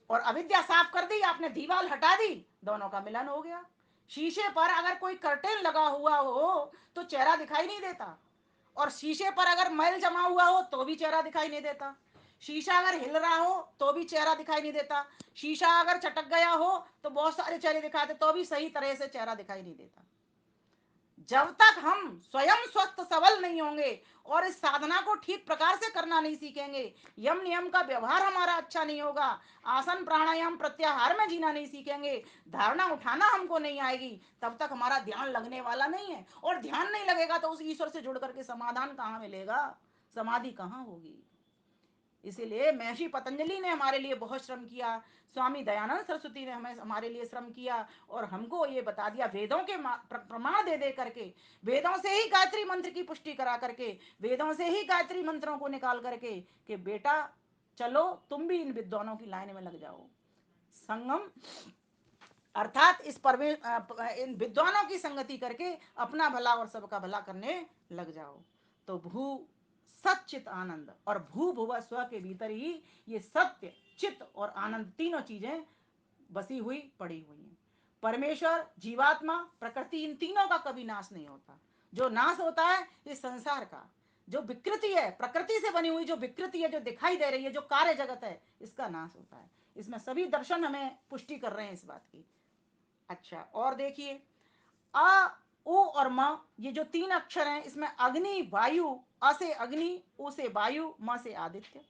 और अविद्या साफ कर दी आपने, दीवार हटा दी, दोनों का मिलन हो गया। शीशे पर अगर कोई कर्टेन लगा हुआ हो तो चेहरा दिखाई नहीं देता, और शीशे पर अगर मैल जमा हुआ हो तो भी चेहरा दिखाई नहीं देता। शीशा अगर हिल रहा हो तो भी चेहरा दिखाई नहीं देता। शीशा अगर चटक गया हो तो बहुत सारे चेहरे दिखाते, तो भी सही तरह से चेहरा दिखाई नहीं देता। जब तक हम स्वयं स्वस्थ सबल नहीं होंगे और इस साधना को ठीक प्रकार से करना नहीं सीखेंगे, यम नियम का व्यवहार हमारा अच्छा नहीं होगा, आसन प्राणायाम प्रत्याहार में जीना नहीं सीखेंगे, धारणा उठाना हमको नहीं आएगी, तब तक हमारा ध्यान लगने वाला नहीं है। और ध्यान नहीं लगेगा तो उस ईश्वर से जुड़ करके समाधान कहाँ मिलेगा, समाधि कहाँ होगी। इसीलिए महर्षि पतंजलि ने हमारे लिए बहुत श्रम किया, स्वामी दयानंद सरस्वती ने हमारे लिए श्रम किया, और हमको ये बता दिया वेदों के प्रमाण दे दे करके, वेदों से ही गायत्री मंत्र की पुष्टि करा करके, वेदों से ही गायत्री मंत्रों को निकाल करके कि बेटा चलो तुम भी इन विद्वानों की लाइन में लग जाओ। संगम अर्थात इन विद्वानों की संगति करके अपना भला और सबका भला करने लग जाओ। तो भू सचित आनंद, और भू भुव स्व के भीतर ही ये सत्य, चित और आनंद तीनों चीजें बसी हुई पड़ी हुई हैं। परमेश्वर, जीवात्मा, प्रकृति, इन तीनों का कभी नाश नहीं होता। जो नाश होता है इस संसार का, जो विकृति है, प्रकृति से बनी हुई जो विकृति है, जो दिखाई दे रही है, जो कार्य जगत है, इसका नाश होता है। इसमें सभी दर्शन हमें पुष्टि कर रहे हैं इस बात की। अच्छा, और देखिए, अ, उ और म, ये जो तीन अक्षर हैं, इसमें अग्नि, वायु, अ से अग्नि, उ से वायु, म से आदित्य।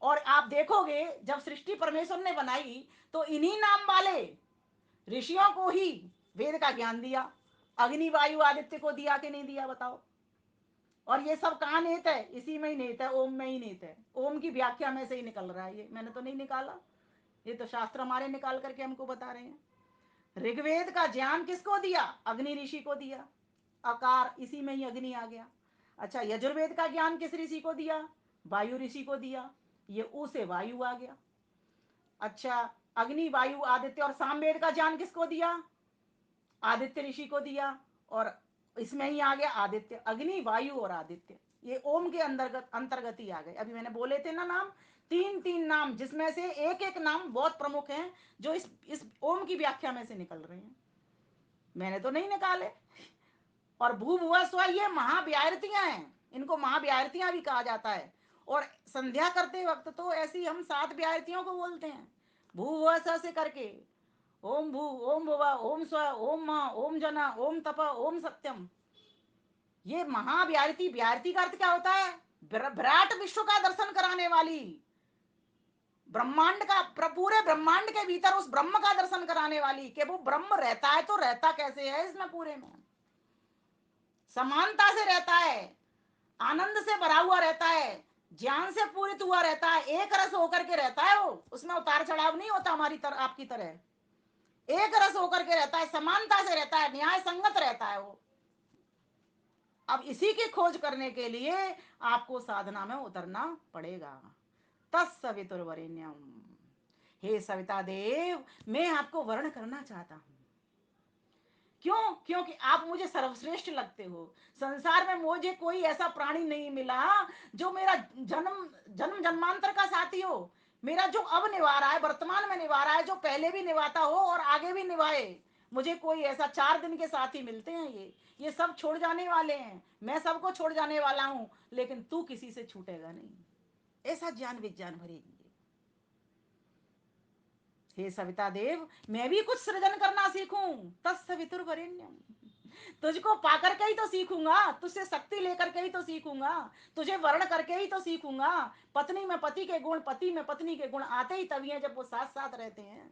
और आप देखोगे जब सृष्टि परमेश्वर ने बनाई तो इन्हीं नाम वाले ऋषियों को ही वेद का ज्ञान दिया। अग्नि, वायु, आदित्य को दिया कि नहीं दिया बताओ? और ये सब कहाँ निहित है? इसी में ही निहित है, ओम में ही निहित है। ओम की व्याख्या में से ही निकल रहा है, ये मैंने तो नहीं निकाला, ये तो शास्त्र हमारे निकाल करके हमको बता रहे हैं। ऋग्वेद का ज्ञान किसको दिया? अग्नि ऋषि को दिया, अकार, इसी में ही अग्नि आ गया। अच्छा, यजुर्वेद का ज्ञान किस ऋषि को दिया? वायु ऋषि को दिया, ये उ से वायु आ गया। अच्छा, अग्नि, वायु, आदित्य, और सामवेद का ज्ञान किसको दिया? आदित्य ऋषि को दिया, और इसमें ही आ गया आदित्य, अग्नि, वायु और आदित्य, ये ओम के अंतर्गत अंतर्गत ही आ गए। अभी मैंने बोले थे ना नाम, तीन तीन नाम, जिसमें से एक एक नाम बहुत प्रमुख हैं, जो इस ओम की व्याख्या में से निकल रहे हैं, मैंने तो नहीं निकाले। और भू भुआ स्व, ये महाव्याहृतियां हैं, इनको महाव्याहृतियां भी कहा जाता है। और संध्या करते वक्त तो ऐसी हम 7 व्याहृतियों को बोलते हैं, भू भुआ स से करके, ओम भू, ओम भुवा, ओम स्व, ओम म, ओम जना, ओम तप, ओम सत्यम। ये महाव्याहृति, व्याहृति का अर्थ क्या होता है? विराट विश्व का दर्शन कराने वाली, ब्रह्मांड का, पूरे ब्रह्मांड के भीतर उस ब्रह्म का दर्शन कराने वाली, कि वो ब्रह्म रहता है तो रहता कैसे है इसमें, पूरे में समानता से रहता है, आनंद से भरा हुआ रहता है, ज्ञान से पूरित हुआ रहता है, एक रस होकर के रहता है वो, उसमें उतार चढ़ाव नहीं होता हमारी आपकी तरह, एक रस होकर के रहता है, समानता से रहता है, न्याय संगत रहता है वो। अब इसी की खोज करने के लिए आपको साधना में उतरना पड़ेगा। तत्सवितुर्वरेण्यम, हे सविता देव, मैं आपको वर्ण करना चाहता हूं। क्यों? क्योंकि आप मुझे सर्वश्रेष्ठ लगते हो। संसार में मुझे कोई ऐसा प्राणी नहीं मिला जो मेरा जन्म जन्म जन्मांतर का साथी हो, मेरा जो अब निभा रहा है, वर्तमान में निभा रहा है, जो पहले भी निभाता हो और आगे भी निभाए। मुझे कोई ऐसा 4 दिन के साथी मिलते हैं, ये सब छोड़ जाने वाले हैं, मैं सबको छोड़ जाने वाला हूं, लेकिन तू किसी से छूटेगा नहीं, ऐसा ज्ञान विज्ञान भरेगी। हे सविता देव, मैं भी कुछ सृजन करना सीखूं। तत्सवितुर्वरेण्यम, तुझको पाकर के ही तो सीखूंगा, तुझसे शक्ति लेकर के ही तो सीखूंगा, तुझे वर्ण करके ही तो सीखूंगा। पत्नी में पति के गुण, पति में पत्नी के गुण आते ही तभी हैं जब वो साथ साथ रहते हैं।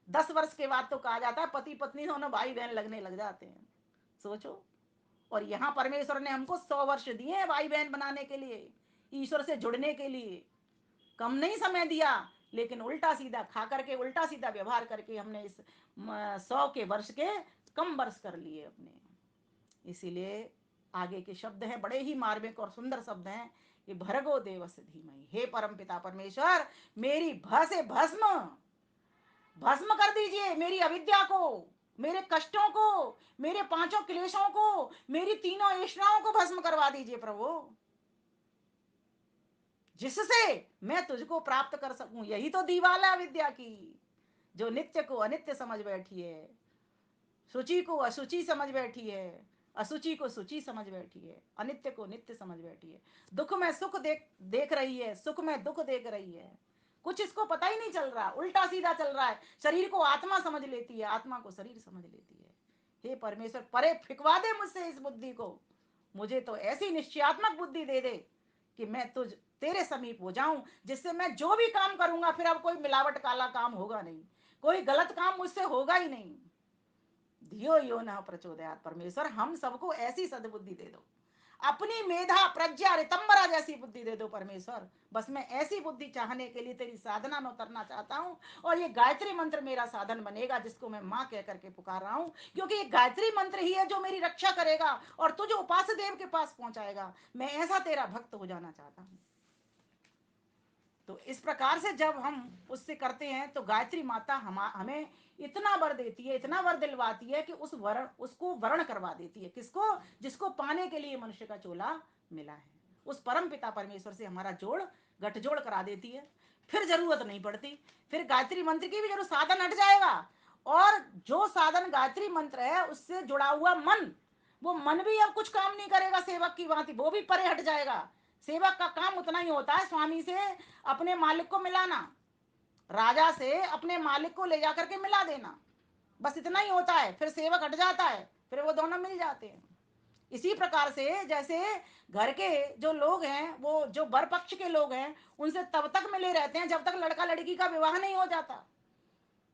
10 वर्ष के बाद तो कहा जाता है पति पत्नी दोनों भाई बहन लगने लग जाते हैं। सोचो, और यहाँ परमेश्वर ने हमको 100 वर्ष दिए हैं भाई बहन बनाने के लिए, ईश्वर से जुड़ने के लिए। कम नहीं समय दिया, लेकिन उल्टा सीधा खा करके, उल्टा सीधा व्यवहार करके हमने इस 100 के वर्ष के कम वर्ष कर लिए अपने। इसीलिए आगे के शब्द हैं, बड़े ही मार्मिक और सुंदर शब्द हैं, ये भर्गो देवस्य धीमहि। हे परम पिता परमेश्वर, मेरी भ से भस्म भस्म कर दीजिए, मेरी अविद्या को, मेरे कष्टों को, मेरे 5 क्लेशों को, मेरी 3 ऐष्णाओं को भस्म करवा दीजिए प्रभु, जिससे मैं तुझको प्राप्त कर सकूं। यही तो दीवाला विद्या की, जो नित्य को अनित्य समझ बैठी है, शुचि को अशुचि समझ बैठी है, असुचि को शुचि समझ बैठी है, अनित्य को नित्य समझ बैठी है, दुख में सुख देख देख रही है, सुख में दुख देख रही है। कुछ इसको पता ही नहीं चल रहा, उल्टा सीधा चल रहा है। शरीर को आत्मा समझ लेती है, आत्मा को शरीर समझ लेती है। हे परमेश्वर, परे फिकवा दे मुझसे इस बुद्धि को, मुझे तो ऐसी निश्चयात्मक बुद्धि दे दे कि मैं तुझ तेरे समीप हो जाऊं, जिससे मैं जो भी काम करूंगा फिर अब कोई मिलावट काला काम होगा नहीं, कोई गलत काम मुझसे होगा ही नहीं। धियो यो न प्रचोदयात। परमेश्वर, हम सबको ऐसी सद्बुद्धि दे दो, अपनी मेधा प्रज्ञा रितंबरा जैसी बुद्धि दे दो परमेश्वर। बस मैं ऐसी बुद्धि चाहने के लिए तेरी साधना में उतरना चाहता हूँ, और ये गायत्री मंत्र मेरा साधन बनेगा, जिसको मैं माँ कह करके पुकार रहा हूँ, क्योंकि ये गायत्री मंत्र ही है जो मेरी रक्षा करेगा और तुझे उपास्य देव के पास पहुंचाएगा। मैं ऐसा तेरा भक्त हो जाना चाहता हूँ। तो इस प्रकार से जब हम उससे करते हैं तो गायत्री माता हमें इतना वर देती है, इतना वर दिलवाती है कि उस वर्ण उसको वर्ण करवा देती है। किसको? जिसको पाने के लिए मनुष्य का चोला मिला है, उस परम पिता परमेश्वर से हमारा जोड़ गठजोड़ करा देती है। फिर जरूरत नहीं पड़ती, फिर गायत्री मंत्र की भी जरूर साधन हट जाएगा। और जो साधन गायत्री मंत्र है उससे जुड़ा हुआ मन, वो मन भी अब कुछ काम नहीं करेगा सेवक की भांति, वो भी परे हट जाएगा। सेवक का काम उतना ही होता है, स्वामी से अपने मालिक को मिलाना, राजा से अपने मालिक को ले जाकर के मिला देना, बस इतना ही होता है। फिर सेवक हट जाता है, फिर वो दोनों मिल जाते हैं। इसी प्रकार से जैसे घर के जो लोग हैं, वो जो वर पक्ष के लोग हैं, उनसे तब तक मिले रहते हैं जब तक लड़का लड़की का विवाह नहीं हो जाता,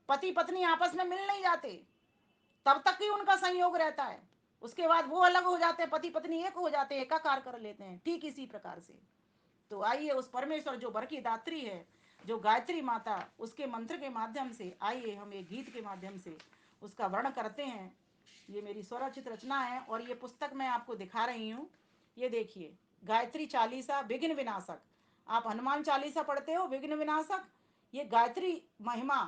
पति पत्नी आपस में मिल नहीं जाते, तब तक ही उनका संयोग रहता है। उसके बाद वो अलग हो जाते हैं, पति पत्नी एक हो जाते हैं, एकाकार कर लेते हैं। ठीक इसी प्रकार से तो आइए उस परमेश्वर जो वर की दात्री है, जो गायत्री माता, उसके मंत्र के माध्यम से आइए हम एक गीत के माध्यम से उसका वर्ण करते हैं। ये मेरी स्वरचित रचना है और ये पुस्तक मैं आपको दिखा रही हूँ। ये देखिए, गायत्री चालीसा विघ्न विनाशक। आप हनुमान चालीसा पढ़ते हो, विघ्न विनाशक। ये गायत्री महिमा,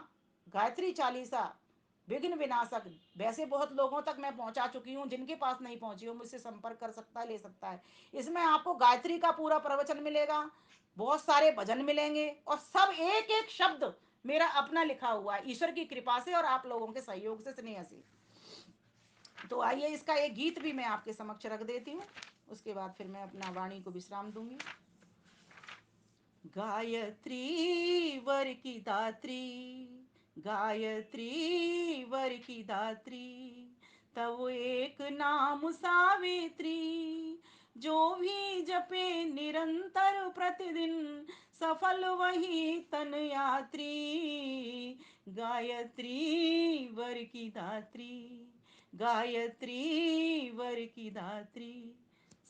गायत्री चालीसा विघ्न विनाशक। वैसे बहुत लोगों तक मैं पहुंचा चुकी हूँ, जिनके पास नहीं पहुंची हूँ मुझसे संपर्क कर सकता है, ले सकता है। इसमें आपको गायत्री का पूरा प्रवचन मिलेगा, बहुत सारे भजन मिलेंगे, और सब एक एक शब्द मेरा अपना लिखा हुआ है, ईश्वर की कृपा से और आप लोगों के सहयोग से, स्नेह से। तो आइए इसका एक गीत भी मैं आपके समक्ष रख देती हूँ, उसके बाद फिर मैं अपना वाणी को विश्राम दूंगी। गायत्री वर की दात्री, गायत्री वर की दात्री, तब एक नाम सावित्री, जो भी जपे निरंतर प्रतिदिन, सफल वही तन यात्री। गायत्री वर की दात्री, गायत्री वर की दात्री,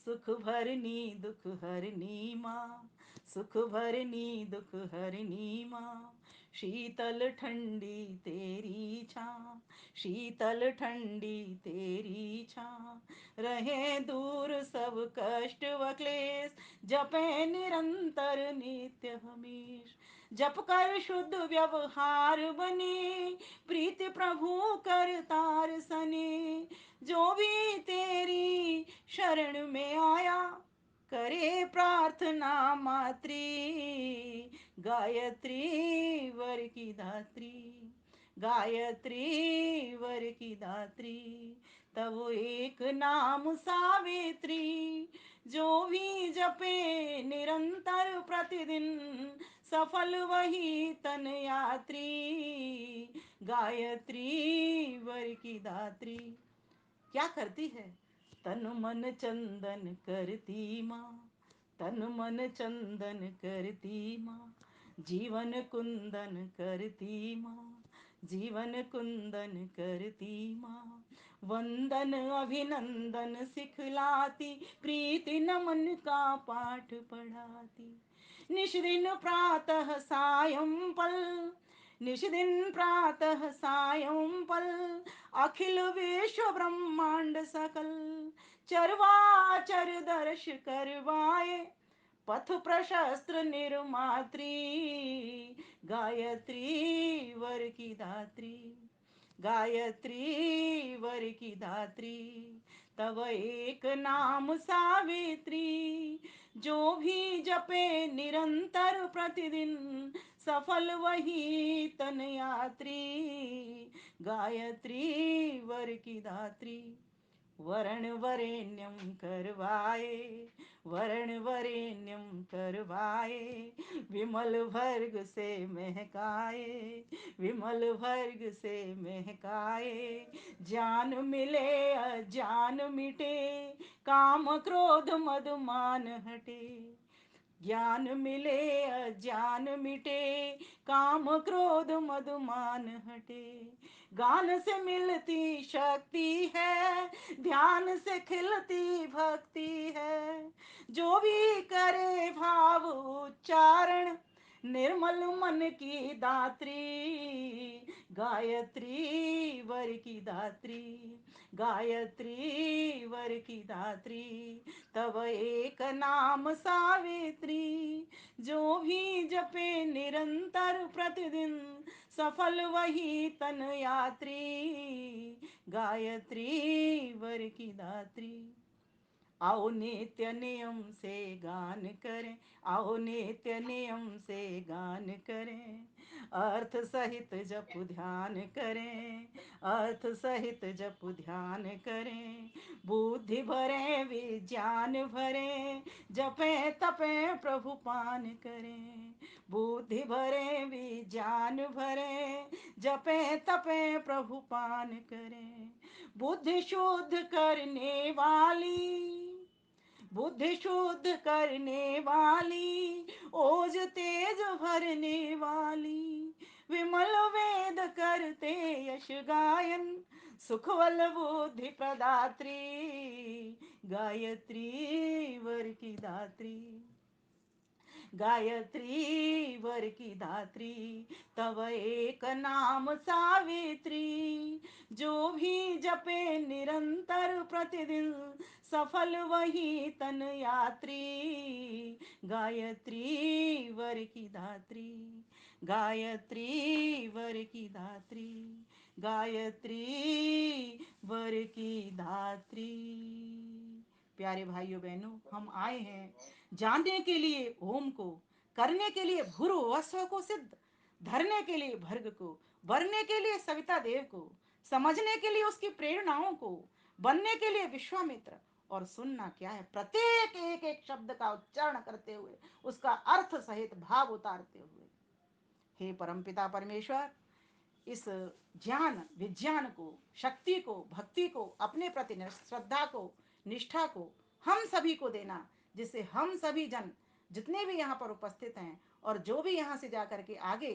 सुख भरनी दुख हरनी माँ, सुख भरनी दुख हरनी माँ, शीतल ठंडी तेरी छाँ, शीतल ठंडी तेरी छाँ, रहे दूर सब कष्ट व क्लेश, जपे निरंतर नित्य हमेश, जप कर शुद्ध व्यवहार बने, प्रीति प्रभु कर तार सने, जो भी तेरी शरण में आया, करे प्रार्थना मात्री। गायत्री वर की दात्री, गायत्री वर की दात्री, तब एक नाम सावित्री, जो भी जपे निरंतर प्रतिदिन, सफल वही तन यात्री। गायत्री वर की दात्री क्या करती है? तन मन चंदन करती माँ, तन मन चंदन करती माँ, जीवन कुंदन करती माँ, जीवन कुंदन करती माँ, वंदन अभिनंदन सिखलाती, प्रीति नमन का पाठ पढ़ाती। निश दिन प्रातः सायं पल, निश दिन प्रातः सायं पल, अखिल विश्व ब्रह्मांड सकल, चरवाचर दर्श करवाए, पथ प्रशस्त्र निर्मात्री, गायत्री वर की दात्री, गायत्री वर की दात्री। तब एक नाम सावित्री, जो भी जपे निरंतर प्रतिदिन, सफल वही तन यात्री, गायत्री वर की दात्री। वरण वरेण्यम करवाए, वरण वरेण्यम करवाए, विमल भर्ग से महकाए, विमल भर्ग से महकाए। जान मिले अजान मिटे, काम क्रोध मद मान हटे। ज्ञान मिले अज्ञान मिटे, काम क्रोध मद मान हटे। गान से मिलती शक्ति है, ध्यान से खिलती भक्ति है। जो भी करे भाव उच्चारण, निर्मल मन की दात्री, गायत्री वर की दात्री, गायत्री वर की दात्री। तब एक नाम सावित्री, जो भी जपे निरंतर प्रतिदिन, सफल वही तन यात्री, गायत्री वर की दात्री। आओ नित्य नियम से गान करें, आओ नित्य नियम से गान करें, अर्थ सहित जप ध्यान करें, अर्थ सहित जप ध्यान करें। बुद्धि भरे विज्ञान भरे, जपे तपे प्रभु पान करें। बुद्धि भरे विज्ञान भरे, जपे तपे प्रभु पान करें। बुद्धि शुद्ध करने वाली, बुद्धि शुद्ध करने वाली, ओज तेज भरने वाली, विमल वेद करते यश गायन, सुखवल बुद्धि प्रदात्री, गायत्री वर की दात्री, गायत्री वर की धात्री। तब एक नाम सावित्री, जो भी जपे निरंतर प्रतिदिन, सफल वही तन यात्री, गायत्री वर की धात्री, गायत्री वर की धात्री, गायत्री वर की धात्री। प्यारे भाइयों बहनों, हम आए हैं जानने के लिए ओम को, करने के लिए भूर्व स्व को सिद्ध, धरने के लिए भर्ग को, वरने के लिए सविता देव को, समझने के लिए उसकी प्रेरणाओं को, बनने के लिए विश्वामित्र, और सुनना क्या है, प्रत्येक एक एक शब्द का उच्चारण करते हुए, उसका अर्थ सहित भाव उतारते हुए। हे परमपिता परमेश्वर, इस ज्ञान विज्ञान को, शक्ति को, भक्ति को, अपने प्रति श्रद्धा को, निष्ठा को हम सभी को देना, जिससे हम सभी जन जितने भी यहाँ पर उपस्थित हैं और जो भी यहाँ से जाकर के आगे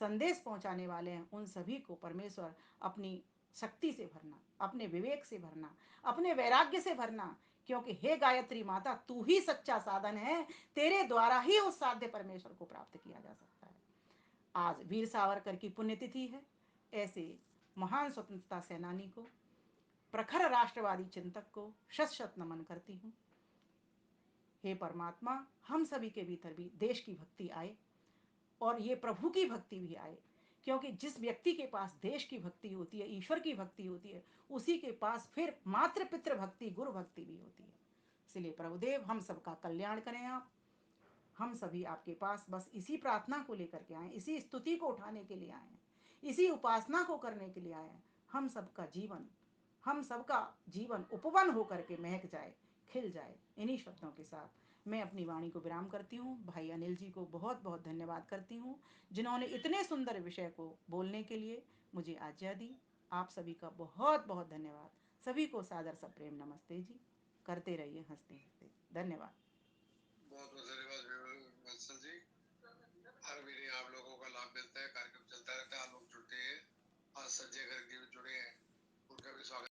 संदेश पहुँचाने वाले हैं, उन सभी को परमेश्वर अपनी शक्ति से भरना, अपने विवेक से भरना, अपने वैराग्य से भरना। क्योंकि हे गायत्री माता, तू ही सच्चा साधन है, तेरे द्वारा ही उस साध्य परमेश्वर को प्राप्त किया जा सकता है। आज वीर सावरकर की पुण्यतिथि है। ऐसे महान स्वतंत्रता सेनानी को, प्रखर राष्ट्रवादी चिंतक को शत शत नमन करती हूँ। हे परमात्मा, हम सभी के भीतर भी देश की भक्ति आए और ये प्रभु की भक्ति भी आए। क्योंकि जिस व्यक्ति के पास देश की भक्ति होती है, ईश्वर की भक्ति होती है, उसी के पास फिर मातृ पितृ भक्ति, गुरु भक्ति भी होती है। इसलिए प्रभुदेव हम सबका कल्याण करें आप। हम सभी आपके पास बस इसी प्रार्थना को लेकर के आए, इसी स्तुति को उठाने के लिए आए, इसी उपासना को करने के लिए आए। हम सबका जीवन, हम सबका जीवन उपवन होकर के महक जाए, खिल जाए। इन्हीं शब्दों के साथ मैं अपनी वाणी को विराम करती हूँ। भाई अनिल जी को बहुत बहुत धन्यवाद करती हूँ, जिन्होंने इतने सुंदर विषय को बोलने के लिए मुझे आज्ञा दी। आप सभी का बहुत बहुत धन्यवाद। सभी को सादर सप्रेम नमस्ते जी। करते रहिए हंसते हंसते। धन्यवाद। बहुत बहुत धन्यवाद वत्सल जी। हर महीने आप लोगों का लाभ मिलता है, कार्यक्रम चलता रहता है, आप लोग जुड़ते हैं। आज संजय गर्ग जी जुड़े हैं, उनका भी स्वागत।